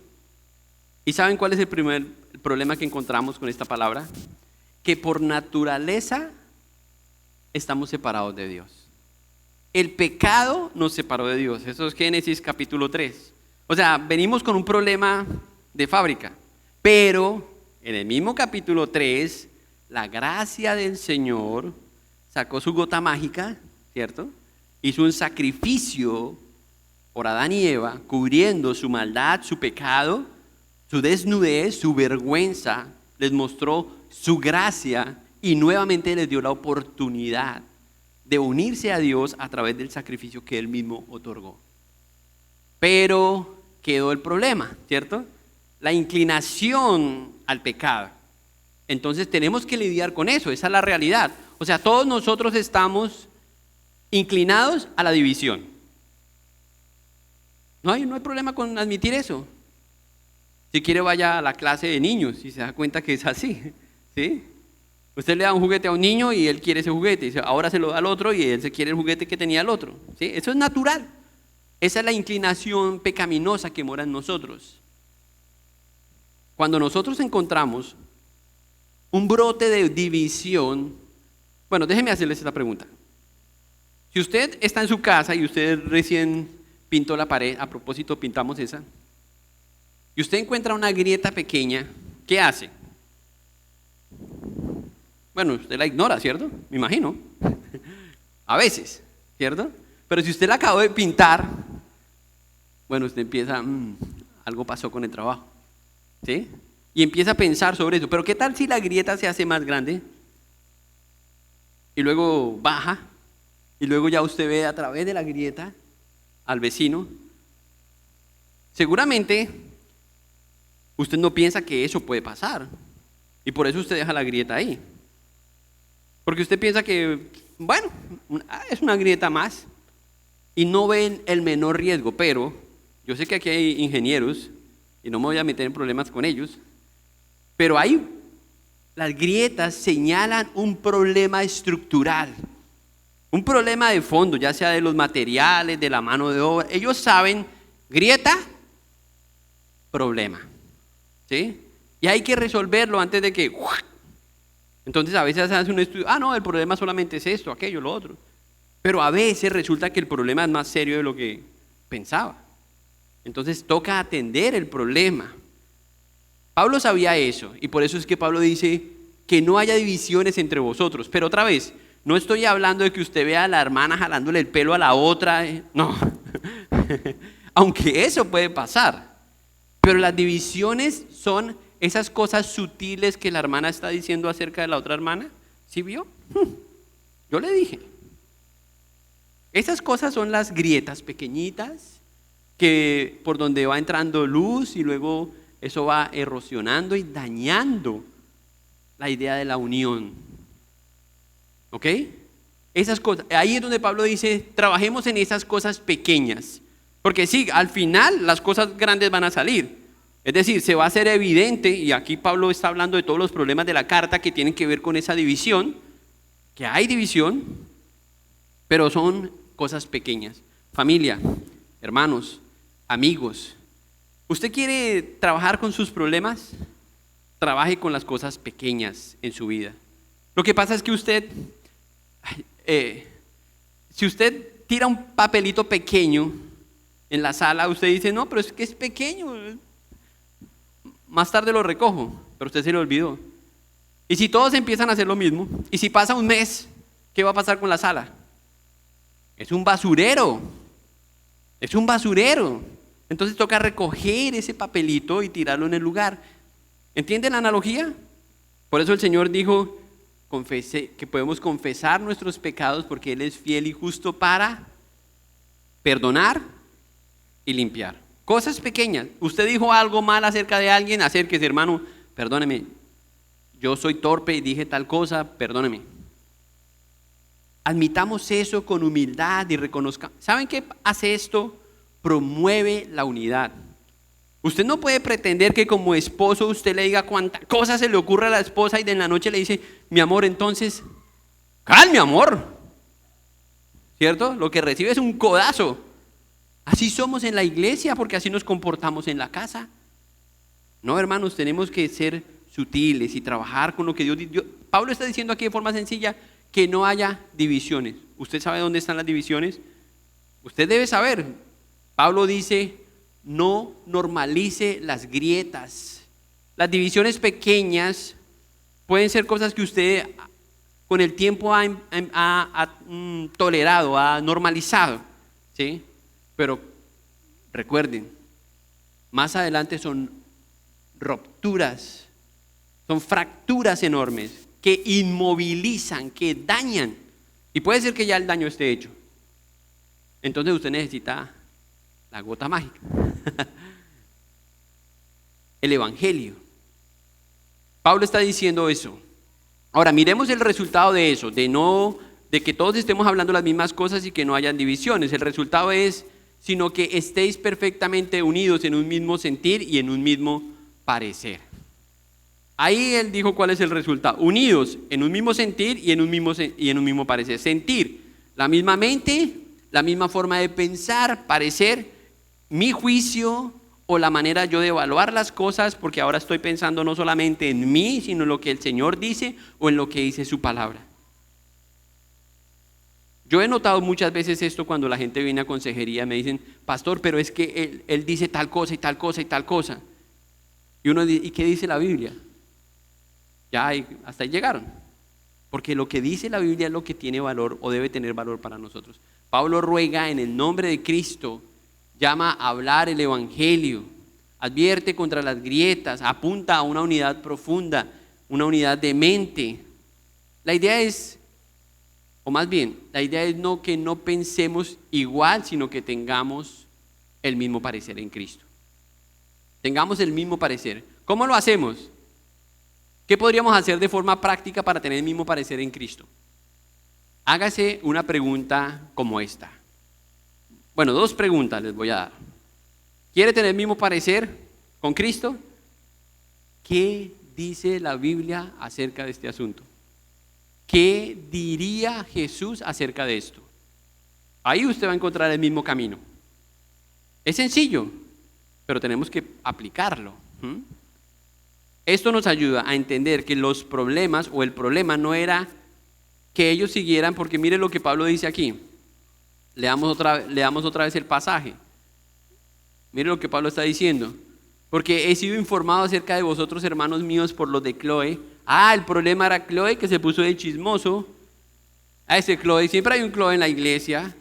¿Y saben cuál es el primer problema que encontramos con esta palabra? Que por naturaleza estamos separados de Dios. El pecado nos separó de Dios. Eso es Génesis capítulo 3. O sea, venimos con un problema de fábrica. Pero en el mismo capítulo 3, la gracia del Señor sacó su gota mágica, ¿cierto? Hizo un sacrificio por Adán y Eva, cubriendo su maldad, su pecado, su desnudez, su vergüenza. Les mostró su gracia y nuevamente les dio la oportunidad de unirse a Dios a través del sacrificio que Él mismo otorgó. Pero quedó el problema, ¿cierto? La inclinación al pecado. Entonces tenemos que lidiar con eso, esa es la realidad. O sea, todos nosotros estamos inclinados a la división. No hay problema con admitir eso. Si quiere, vaya a la clase de niños y se da cuenta que es así, ¿sí? Usted le da un juguete a un niño y él quiere ese juguete, y ahora se lo da al otro y él se quiere el juguete que tenía el otro. ¿Sí? Eso es natural. Esa es la inclinación pecaminosa que mora en nosotros. Cuando nosotros encontramos un brote de división, bueno, déjeme hacerles esta pregunta. Si usted está en su casa y usted recién pintó la pared, a propósito pintamos esa, y usted encuentra una grieta pequeña, ¿qué hace? Bueno, usted la ignora, ¿cierto? Me imagino. A veces, ¿cierto? Pero si usted la acabó de pintar, bueno, usted empieza, algo pasó con el trabajo, ¿sí? Y empieza a pensar sobre eso. Pero ¿qué tal si la grieta se hace más grande? Y luego baja, y luego ya usted ve a través de la grieta al vecino. Seguramente usted no piensa que eso puede pasar. Y por eso usted deja la grieta ahí. Porque usted piensa que, bueno, es una grieta más. Y no ven el menor riesgo. Pero yo sé que aquí hay ingenieros, y no me voy a meter en problemas con ellos. Pero las grietas señalan un problema estructural. Un problema de fondo, ya sea de los materiales, de la mano de obra. Ellos saben, grieta, problema. ¿Sí? Y hay que resolverlo antes de que... Entonces a veces se hace un estudio, no, el problema solamente es esto, aquello, lo otro. Pero a veces resulta que el problema es más serio de lo que pensaba. Entonces toca atender el problema. Pablo sabía eso, y por eso es que Pablo dice que no haya divisiones entre vosotros. Pero otra vez, no estoy hablando de que usted vea a la hermana jalándole el pelo a la otra, no. Aunque eso puede pasar. Pero las divisiones son esas cosas sutiles que la hermana está diciendo acerca de la otra hermana. ¿Sí vio? Yo le dije. Esas cosas son las grietas pequeñitas que por donde va entrando luz y luego eso va erosionando y dañando la idea de la unión. ¿Ok? Esas cosas, ahí es donde Pablo dice, trabajemos en esas cosas pequeñas. Porque sí, al final las cosas grandes van a salir. Es decir, se va a hacer evidente, y aquí Pablo está hablando de todos los problemas de la carta que tienen que ver con esa división, que hay división, pero son cosas pequeñas. Familia, hermanos, amigos, ¿usted quiere trabajar con sus problemas? Trabaje con las cosas pequeñas en su vida. Lo que pasa es que usted, si usted tira un papelito pequeño en la sala, usted dice, no, pero es que es pequeño. Más tarde lo recojo, pero usted se lo olvidó. Y si todos empiezan a hacer lo mismo, y si pasa un mes, ¿qué va a pasar con la sala? Es un basurero. Es un basurero. Entonces toca recoger ese papelito y tirarlo en el lugar. ¿Entienden la analogía? Por eso el Señor dijo que podemos confesar nuestros pecados porque Él es fiel y justo para perdonar y limpiar. Cosas pequeñas. Usted dijo algo mal acerca de alguien, acérquese, hermano, perdóneme. Yo soy torpe y dije tal cosa, perdóneme. Admitamos eso con humildad y reconozcamos. ¿Saben qué hace esto? Promueve la unidad. Usted no puede pretender que como esposo usted le diga cuánta cosa se le ocurre a la esposa y de en la noche le dice, mi amor, entonces, calme, amor. ¿Cierto? Lo que recibe es un codazo. Así somos en la iglesia porque así nos comportamos en la casa. No, hermanos, tenemos que ser sutiles y trabajar con lo que Dios. Pablo está diciendo aquí de forma sencilla que no haya divisiones. ¿Usted sabe dónde están las divisiones? Usted debe saber. Pablo dice, no normalice las grietas. Las divisiones pequeñas pueden ser cosas que usted con el tiempo ha tolerado, ha normalizado, ¿sí? Pero recuerden, más adelante son rupturas, son fracturas enormes que inmovilizan, que dañan. Y puede ser que ya el daño esté hecho. Entonces usted necesita la gota mágica. El Evangelio. Pablo está diciendo eso. Ahora miremos el resultado de eso, de que todos estemos hablando las mismas cosas y que no hayan divisiones. El resultado es sino que estéis perfectamente unidos en un mismo sentir y en un mismo parecer. Ahí él dijo cuál es el resultado. Unidos en un mismo sentir y en un mismo parecer. Sentir, la misma mente, la misma forma de pensar, parecer, mi juicio o la manera yo de evaluar las cosas, porque ahora estoy pensando no solamente en mí, sino en lo que el Señor dice o en lo que dice su palabra. Yo he notado muchas veces esto cuando la gente viene a consejería, me dicen, pastor, pero es que él dice tal cosa y tal cosa y tal cosa. Y uno dice, ¿y qué dice la Biblia? Ya hasta ahí llegaron. Porque lo que dice la Biblia es lo que tiene valor o debe tener valor para nosotros. Pablo ruega en el nombre de Cristo, llama a hablar el evangelio, advierte contra las grietas, apunta a una unidad profunda, una unidad de mente. La idea es, o más bien, la idea es no que no pensemos igual, sino que tengamos el mismo parecer en Cristo. Tengamos el mismo parecer. ¿Cómo lo hacemos? ¿Qué podríamos hacer de forma práctica para tener el mismo parecer en Cristo? Hágase una pregunta como esta. Bueno, 2 preguntas les voy a dar. ¿Quiere tener el mismo parecer con Cristo? ¿Qué dice la Biblia acerca de este asunto? ¿Qué diría Jesús acerca de esto? Ahí usted va a encontrar el mismo camino. Es sencillo, pero tenemos que aplicarlo. Esto nos ayuda a entender que los problemas o el problema no era que ellos siguieran, porque mire lo que Pablo dice aquí. Leamos otra vez el pasaje. Mire lo que Pablo está diciendo. Porque he sido informado acerca de vosotros, hermanos míos, por los de Cloé. El problema era Cloé, que se puso de chismoso. A ese Cloé, siempre hay un Cloé en la iglesia.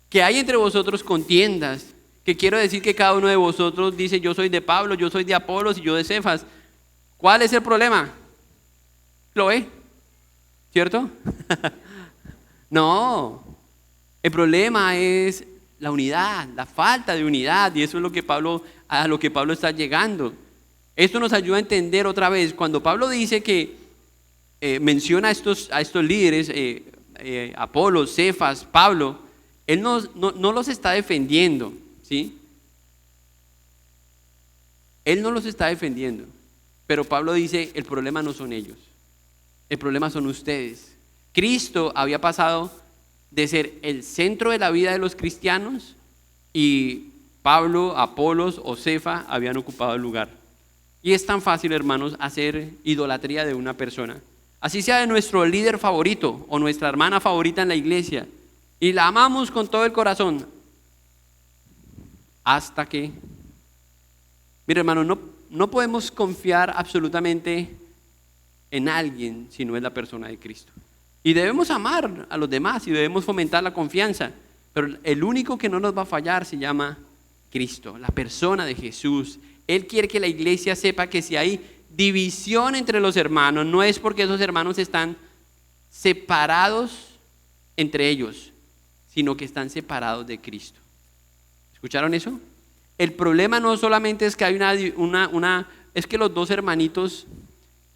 Que hay entre vosotros contiendas. Que quiero decir que cada uno de vosotros dice, yo soy de Pablo, yo soy de Apolos y yo de Cefas. ¿Cuál es el problema? Cloé, ¿cierto? No, el problema es la unidad, la falta de unidad, y eso es a lo que Pablo está llegando. Esto nos ayuda a entender otra vez, cuando Pablo dice que menciona a estos líderes, Apolos, Cefas, Pablo, él no los está defendiendo, ¿sí? Él no los está defendiendo, pero Pablo dice, el problema no son ellos, el problema son ustedes. Cristo había pasado de ser el centro de la vida de los cristianos y Pablo, Apolos o Cefa habían ocupado el lugar. Y es tan fácil, hermanos, hacer idolatría de una persona. Así sea de nuestro líder favorito o nuestra hermana favorita en la iglesia y la amamos con todo el corazón hasta que, mire hermano, no podemos confiar absolutamente en alguien si no es la persona de Cristo. Y debemos amar a los demás y debemos fomentar la confianza, pero el único que no nos va a fallar se llama Cristo, la persona de Jesús. Él quiere que la iglesia sepa que si hay división entre los hermanos, no es porque esos hermanos están separados entre ellos, sino que están separados de Cristo. ¿Escucharon eso? El problema no solamente es que hay es que los 2 hermanitos,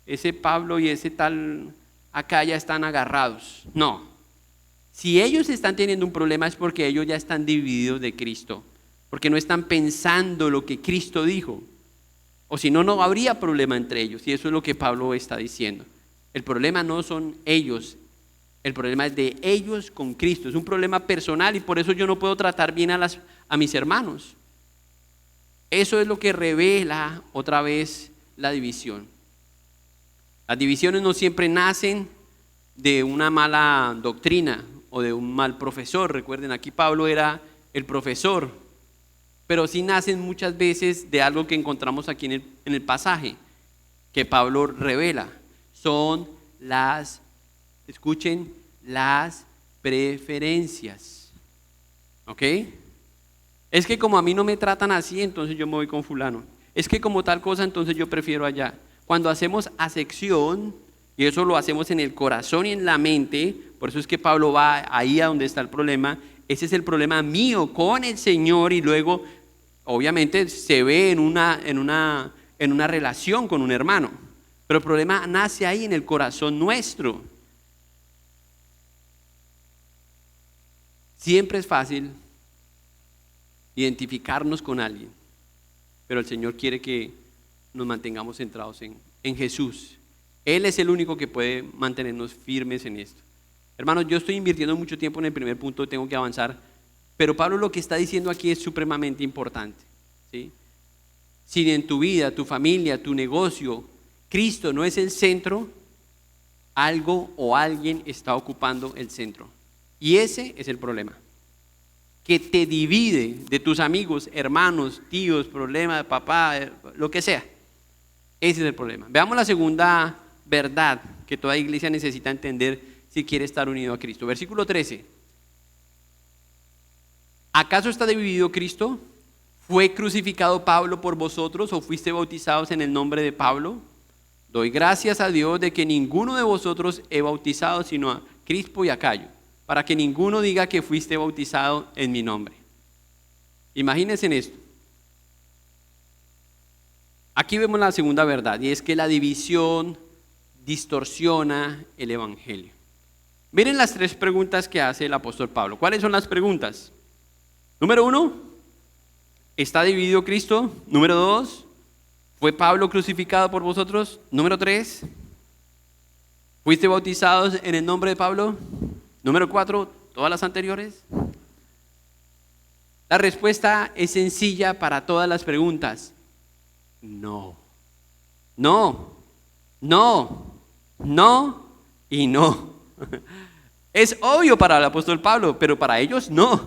ese Pablo y ese tal acá ya están agarrados. No. Si ellos están teniendo un problema es porque ellos ya están divididos de Cristo, porque no están pensando lo que Cristo dijo. O si no, no habría problema entre ellos. Y eso es lo que Pablo está diciendo. El problema no son ellos, el problema es de ellos con Cristo. Es un problema personal y por eso yo no puedo tratar bien a mis hermanos. Eso es lo que revela otra vez la división. Las divisiones no siempre nacen de una mala doctrina o de un mal profesor. Recuerden, aquí Pablo era el profesor, pero sí nacen muchas veces de algo que encontramos aquí en el pasaje que Pablo revela. Son escuchen, las preferencias. ¿Ok? Es que como a mí no me tratan así, entonces yo me voy con fulano. Es que como tal cosa, entonces yo prefiero allá. Cuando hacemos acepción, y eso lo hacemos en el corazón y en la mente, por eso es que Pablo va ahí a donde está el problema. Ese es el problema mío con el Señor y luego, obviamente, se ve en una relación con un hermano. Pero el problema nace ahí en el corazón nuestro. Siempre es fácil identificarnos con alguien, pero el Señor quiere que nos mantengamos centrados en Jesús. Él es el único que puede mantenernos firmes en esto. Hermanos, yo estoy invirtiendo mucho tiempo en el primer punto, tengo que avanzar, pero Pablo lo que está diciendo aquí es supremamente importante, ¿sí? Si en tu vida, tu familia, tu negocio, Cristo no es el centro, algo o alguien está ocupando el centro. Y ese es el problema, que te divide de tus amigos, hermanos, tíos, problemas, papá, lo que sea. Ese es el problema. Veamos la segunda verdad que toda iglesia necesita entender si quiere estar unido a Cristo. Versículo 13. ¿Acaso está dividido Cristo? ¿Fue crucificado Pablo por vosotros o fuiste bautizados en el nombre de Pablo? Doy gracias a Dios de que ninguno de vosotros he bautizado sino a Crispo y a Gayo, para que ninguno diga que fuiste bautizado en mi nombre. Imagínense en esto. Aquí vemos la segunda verdad, y es que la división distorsiona el evangelio. Miren las tres preguntas que hace el apóstol Pablo. ¿Cuáles son las preguntas? Número 1, ¿está dividido Cristo? Número 2, ¿fue Pablo crucificado por vosotros? Número 3, ¿fuiste bautizados en el nombre de Pablo? Número 4, ¿todas las anteriores? La respuesta es sencilla para todas las preguntas. No, no, no, no y no. Es obvio para el apóstol Pablo, pero para ellos no.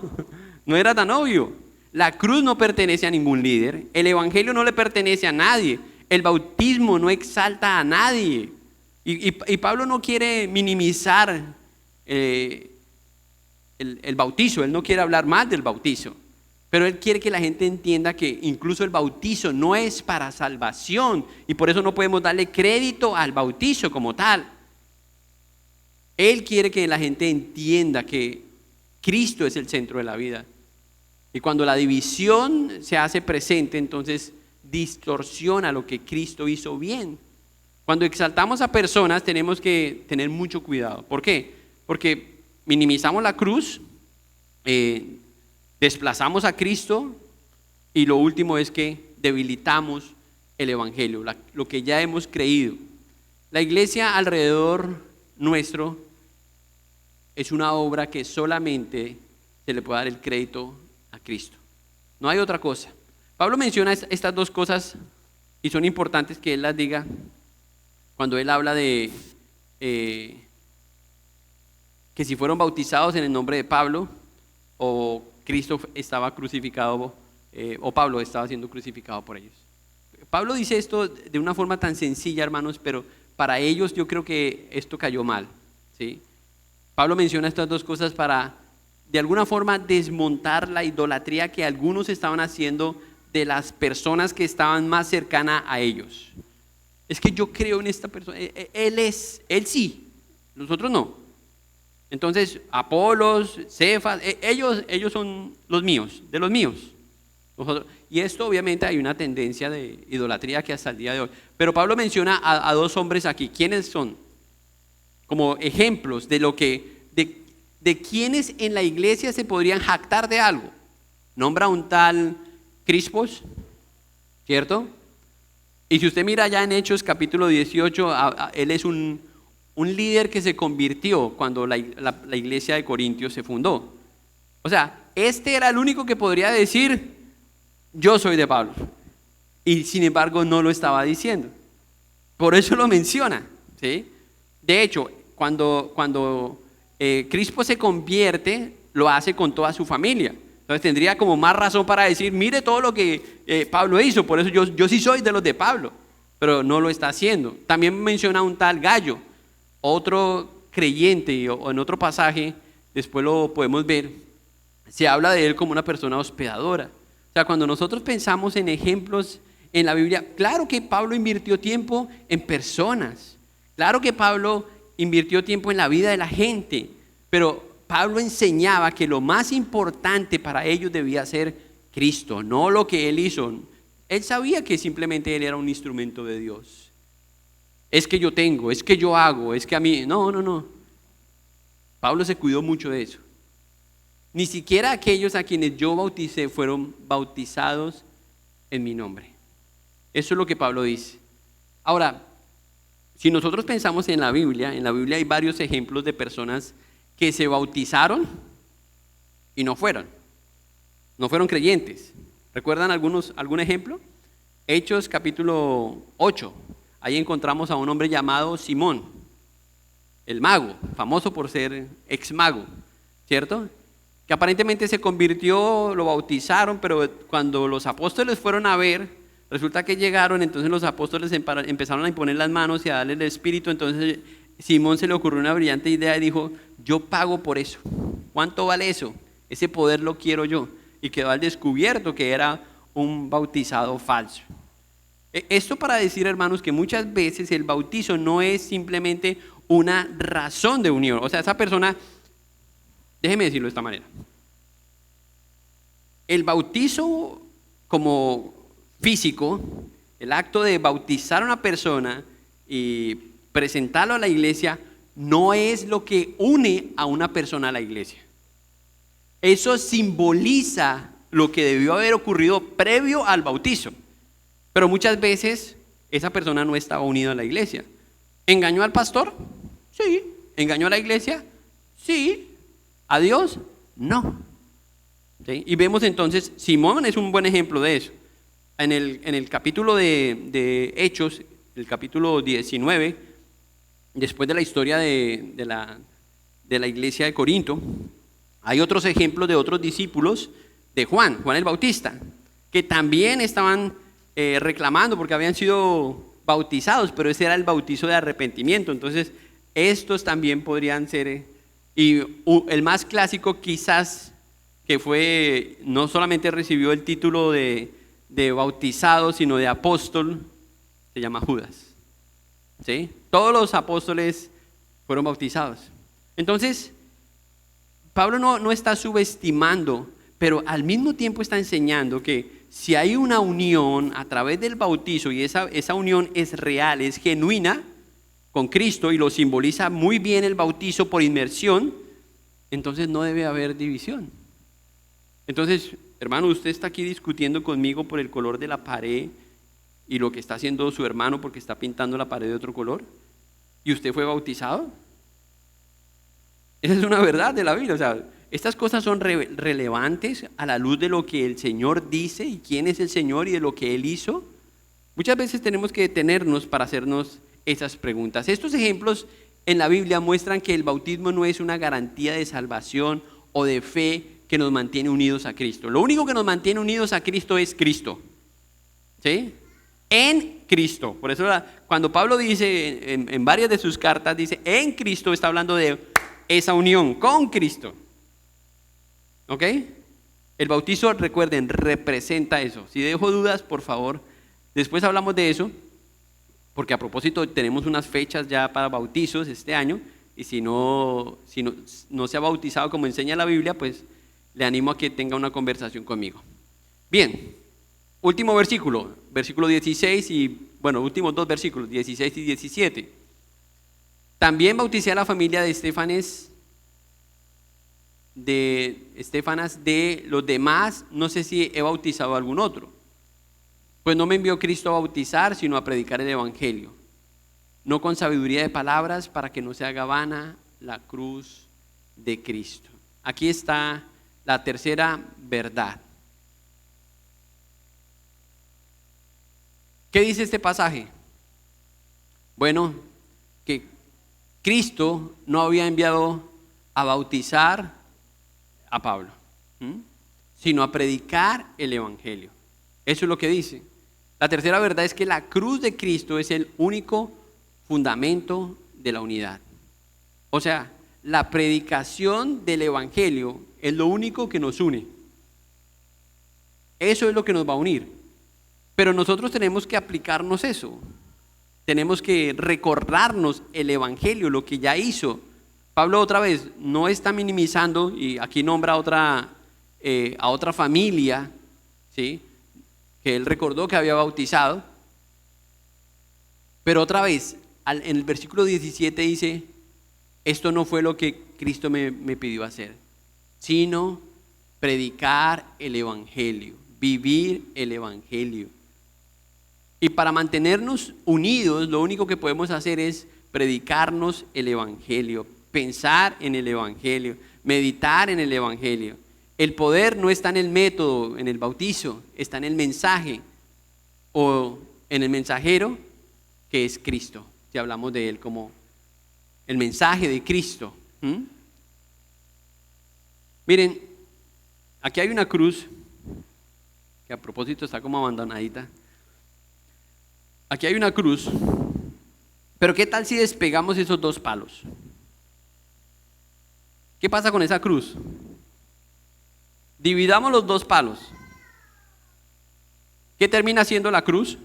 No era tan obvio. La cruz no pertenece a ningún líder. El evangelio no le pertenece a nadie. El bautismo no exalta a nadie. Y Pablo no quiere minimizar el bautizo. Él no quiere hablar más del bautizo. Pero él quiere que la gente entienda que incluso el bautizo no es para salvación. Y por eso no podemos darle crédito al bautizo como tal. Él quiere que la gente entienda que Cristo es el centro de la vida. Y cuando la división se hace presente, entonces distorsiona lo que Cristo hizo bien. Cuando exaltamos a personas tenemos que tener mucho cuidado. ¿Por qué? Porque minimizamos la cruz, desplazamos a Cristo y lo último es que debilitamos el evangelio, lo que ya hemos creído. La iglesia alrededor nuestro es una obra que solamente se le puede dar el crédito a Cristo. No hay otra cosa. Pablo menciona estas dos cosas y son importantes que él las diga cuando él habla de que si fueron bautizados en el nombre de Pablo o Cristo estaba crucificado o Pablo estaba siendo crucificado por ellos. Pablo dice esto de una forma tan sencilla, hermanos, pero para ellos yo creo que esto cayó mal, ¿sí? Pablo menciona estas dos cosas para de alguna forma desmontar la idolatría que algunos estaban haciendo de las personas que estaban más cercanas a ellos. Es que yo creo en esta persona, él sí, nosotros no. Entonces, Apolos, Cefas, ellos son los míos, de los míos. Nosotros, y esto obviamente hay una tendencia de idolatría que hasta el día de hoy. Pero Pablo menciona a dos hombres aquí. ¿Quiénes son? Como ejemplos de lo que, de quienes en la iglesia se podrían jactar de algo. Nombra un tal Crispos, ¿cierto? Y si usted mira ya en Hechos capítulo 18, él es un líder que se convirtió cuando la iglesia de Corintios se fundó. O sea, este era el único que podría decir, yo soy de Pablo. Y sin embargo no lo estaba diciendo. Por eso lo menciona, ¿sí? De hecho, cuando Crispo se convierte, lo hace con toda su familia. Entonces tendría como más razón para decir, mire todo lo que Pablo hizo, por eso yo sí soy de los de Pablo, pero no lo está haciendo. También menciona un tal Gayo, otro creyente, o en otro pasaje, después lo podemos ver, se habla de él como una persona hospedadora. O sea, cuando nosotros pensamos en ejemplos en la Biblia, claro que Pablo invirtió tiempo en personas, claro que Pablo invirtió tiempo en la vida de la gente, pero Pablo enseñaba que lo más importante para ellos debía ser Cristo, no lo que él hizo. Él sabía que simplemente él era un instrumento de Dios. Es que yo tengo, es que yo hago, es que a mí... No. Pablo se cuidó mucho de eso. Ni siquiera aquellos a quienes yo bauticé fueron bautizados en mi nombre. Eso es lo que Pablo dice. Ahora, si nosotros pensamos en la Biblia hay varios ejemplos de personas que se bautizaron y no fueron creyentes. ¿Recuerdan algún ejemplo? Hechos capítulo 8. Ahí encontramos a un hombre llamado Simón, el mago, famoso por ser ex mago, ¿cierto? Que aparentemente se convirtió, lo bautizaron, pero cuando los apóstoles fueron a ver, resulta que llegaron, entonces los apóstoles empezaron a imponer las manos y a darle el espíritu. Entonces Simón se le ocurrió una brillante idea y dijo: yo pago por eso. ¿Cuánto vale eso? Ese poder lo quiero yo. Y quedó al descubierto que era un bautizado falso. Esto para decir, hermanos, que muchas veces el bautizo no es simplemente una razón de unión. O sea, esa persona, déjeme decirlo de esta manera. El bautizo como físico, el acto de bautizar a una persona y presentarlo a la iglesia, no es lo que une a una persona a la iglesia. Eso simboliza lo que debió haber ocurrido previo al bautizo. Pero muchas veces esa persona no estaba unida a la iglesia. ¿Engañó al pastor? Sí. ¿Engañó a la iglesia? Sí. ¿A Dios? No. ¿Sí? Y vemos entonces, Simón es un buen ejemplo de eso. En el capítulo de Hechos, el capítulo 19, después de la historia de la iglesia de Corinto, hay otros ejemplos de otros discípulos de Juan el Bautista, que también estaban reclamando porque habían sido bautizados, pero ese era el bautizo de arrepentimiento. Entonces estos también podrían ser, y el más clásico quizás, que fue, no solamente recibió el título de bautizado, sino de apóstol, se llama Judas. ¿Sí? Todos los apóstoles fueron bautizados. Entonces Pablo no está subestimando, pero al mismo tiempo está enseñando que si hay una unión a través del bautizo y esa unión es real, es genuina con Cristo y lo simboliza muy bien el bautizo por inmersión, entonces no debe haber división. Entonces, hermano, usted está aquí discutiendo conmigo por el color de la pared y lo que está haciendo su hermano porque está pintando la pared de otro color, ¿y usted fue bautizado? Esa es una verdad de la Biblia. O sea, estas cosas son relevantes a la luz de lo que el Señor dice y quién es el Señor y de lo que Él hizo. Muchas veces tenemos que detenernos para hacernos esas preguntas. Estos ejemplos en la Biblia muestran que el bautismo no es una garantía de salvación o de fe que nos mantiene unidos a Cristo. Lo único que nos mantiene unidos a Cristo es Cristo. ¿Sí? En Cristo. Por eso cuando Pablo dice en varias de sus cartas, dice en Cristo, está hablando de esa unión con Cristo. ¿Ok? El bautizo, recuerden, representa eso. Si dejo dudas, por favor, después hablamos de eso, porque a propósito tenemos unas fechas ya para bautizos este año, y si no se ha bautizado como enseña la Biblia, pues le animo a que tenga una conversación conmigo. Bien, último versículo 16 y, bueno, últimos dos versículos, 16 y 17. También bauticé a la familia de Estefanas, de los demás, no sé si he bautizado a algún otro. Pues no me envió Cristo a bautizar, sino a predicar el evangelio, no con sabiduría de palabras, para que no se haga vana la cruz de Cristo. Aquí está la tercera verdad. ¿Qué dice este pasaje? Bueno, que Cristo no había enviado a bautizar a Pablo, sino a predicar el evangelio. Eso es lo que dice. La tercera verdad es que la cruz de Cristo es el único fundamento de la unidad. O sea, la predicación del evangelio es lo único que nos une. Eso es lo que nos va a unir. Pero nosotros tenemos que aplicarnos eso. Tenemos que recordarnos el evangelio, lo que ya hizo. Pablo otra vez no está minimizando, y aquí nombra a otra familia, ¿sí?, que él recordó que había bautizado. Pero otra vez, en el versículo 17 dice, esto no fue lo que Cristo me pidió hacer, sino predicar el evangelio, vivir el evangelio. Y para mantenernos unidos, lo único que podemos hacer es predicarnos el Evangelio, pensar en el Evangelio, meditar en el Evangelio. El poder no está en el método, en el bautizo, está en el mensaje o en el mensajero, que es Cristo, si hablamos de Él como el mensaje de Cristo. Miren, aquí hay una cruz, que a propósito está como abandonadita. Aquí hay una cruz, pero ¿qué tal si despegamos esos dos palos? ¿Qué pasa con esa cruz? Dividamos los dos palos. ¿Qué termina siendo la cruz?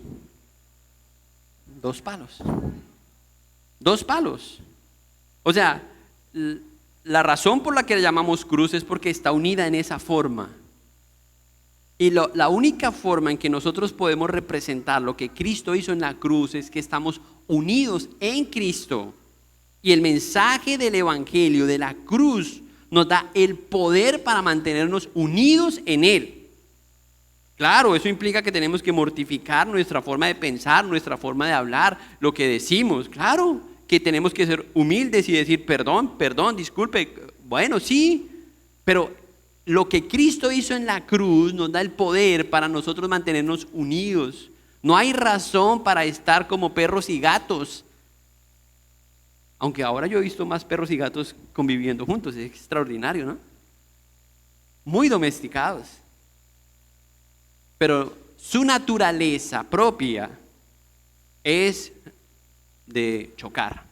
Dos palos. Dos palos. O sea, la razón por la que la llamamos cruz es porque está unida en esa forma. Y la única forma en que nosotros podemos representar lo que Cristo hizo en la cruz es que estamos unidos en Cristo. Y el mensaje del Evangelio, de la cruz, nos da el poder para mantenernos unidos en Él. Claro, eso implica que tenemos que mortificar nuestra forma de pensar, nuestra forma de hablar, lo que decimos. Claro que tenemos que ser humildes y decir perdón, disculpe. Bueno, sí, pero lo que Cristo hizo en la cruz nos da el poder para nosotros mantenernos unidos. No hay razón para estar como perros y gatos. Aunque ahora yo he visto más perros y gatos conviviendo juntos, es extraordinario, ¿no? Muy domesticados. Pero su naturaleza propia es de chocar.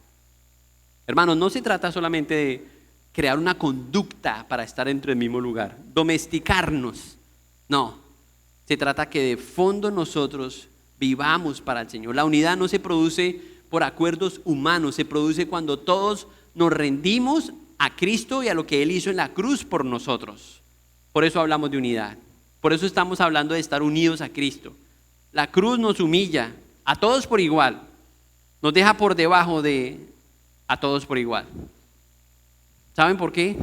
Hermanos, no se trata solamente de crear una conducta para estar dentro del mismo lugar, domesticarnos. No, se trata que de fondo nosotros vivamos para el Señor. La unidad no se produce por acuerdos humanos, se produce cuando todos nos rendimos a Cristo y a lo que Él hizo en la cruz por nosotros. Por eso hablamos de unidad. Por eso estamos hablando de estar unidos a Cristo. La cruz nos humilla a todos por igual. Nos deja por debajo de a todos por igual. ¿Saben por qué?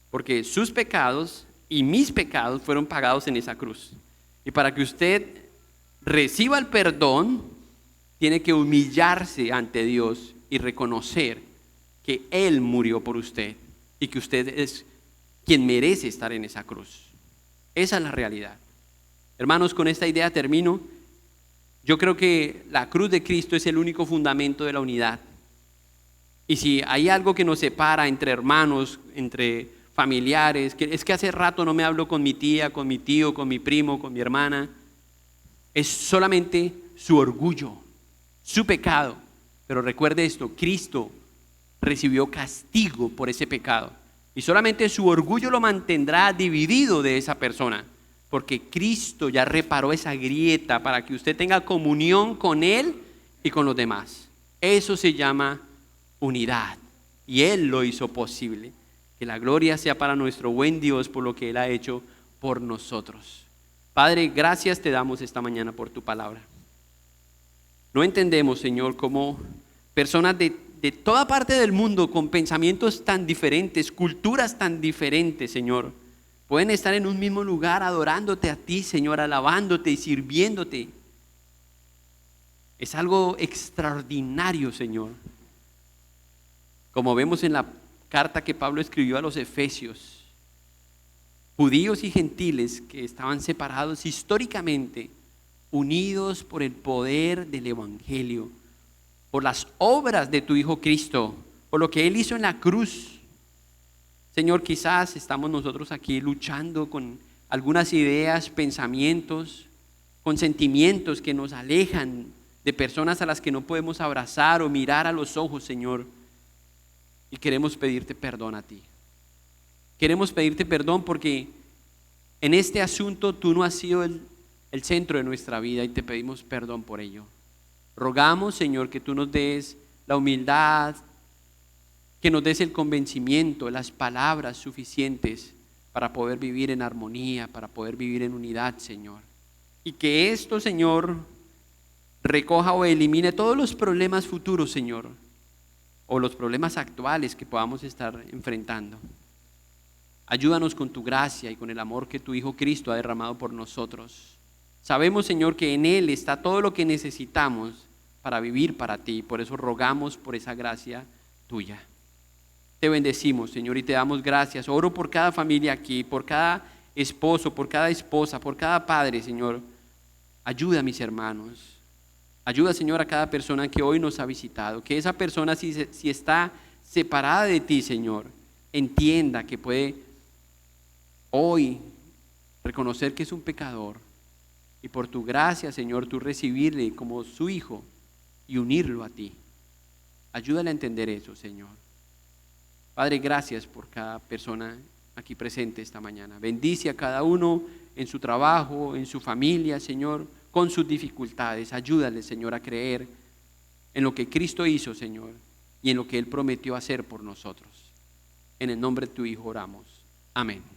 Porque sus pecados y mis pecados fueron pagados en esa cruz. Y para que usted reciba el perdón, tiene que humillarse ante Dios y reconocer que Él murió por usted y que usted es quien merece estar en esa cruz. Esa es la realidad. Hermanos, con esta idea termino. Yo creo que la cruz de Cristo es el único fundamento de la unidad. Y si hay algo que nos separa entre hermanos, entre familiares, que es que hace rato no me hablo con mi tía, con mi tío, con mi primo, con mi hermana, es solamente su orgullo, su pecado. Pero recuerde esto, Cristo recibió castigo por ese pecado. Y solamente su orgullo lo mantendrá dividido de esa persona. Porque Cristo ya reparó esa grieta para que usted tenga comunión con Él y con los demás. Eso se llama unidad. Y Él lo hizo posible. Que la gloria sea para nuestro buen Dios por lo que Él ha hecho por nosotros. Padre, gracias te damos esta mañana por tu palabra. No entendemos, Señor, cómo personas de toda parte del mundo con pensamientos tan diferentes, culturas tan diferentes, Señor, pueden estar en un mismo lugar adorándote a ti, Señor, alabándote y sirviéndote. Es algo extraordinario, Señor. Como vemos en la carta que Pablo escribió a los Efesios, judíos y gentiles que estaban separados históricamente, unidos por el poder del Evangelio, por las obras de tu Hijo Cristo, por lo que Él hizo en la cruz. Señor, quizás estamos nosotros aquí luchando con algunas ideas, pensamientos, con sentimientos que nos alejan de personas a las que no podemos abrazar o mirar a los ojos, Señor. Y queremos pedirte perdón a ti. Queremos pedirte perdón porque en este asunto tú no has sido el centro de nuestra vida y te pedimos perdón por ello. Rogamos, Señor, que tú nos des la humildad, que nos des el convencimiento, las palabras suficientes para poder vivir en armonía, para poder vivir en unidad, Señor. Y que esto, Señor, recoja o elimine todos los problemas futuros, Señor, o los problemas actuales que podamos estar enfrentando. Ayúdanos con tu gracia y con el amor que tu Hijo Cristo ha derramado por nosotros. Sabemos, Señor, que en Él está todo lo que necesitamos para vivir para ti. Por eso rogamos por esa gracia tuya. Te bendecimos, Señor, y te damos gracias. Oro por cada familia aquí, por cada esposo, por cada esposa, por cada padre, Señor. Ayuda a mis hermanos. Ayuda, Señor, a cada persona que hoy nos ha visitado. Que esa persona, si está separada de ti, Señor, entienda que puede hoy reconocer que es un pecador. Y por tu gracia, Señor, tú recibirle como su hijo y unirlo a ti. Ayúdale a entender eso, Señor. Padre, gracias por cada persona aquí presente esta mañana. Bendice a cada uno en su trabajo, en su familia, Señor, con sus dificultades. Ayúdale, Señor, a creer en lo que Cristo hizo, Señor, y en lo que Él prometió hacer por nosotros. En el nombre de tu Hijo oramos. Amén.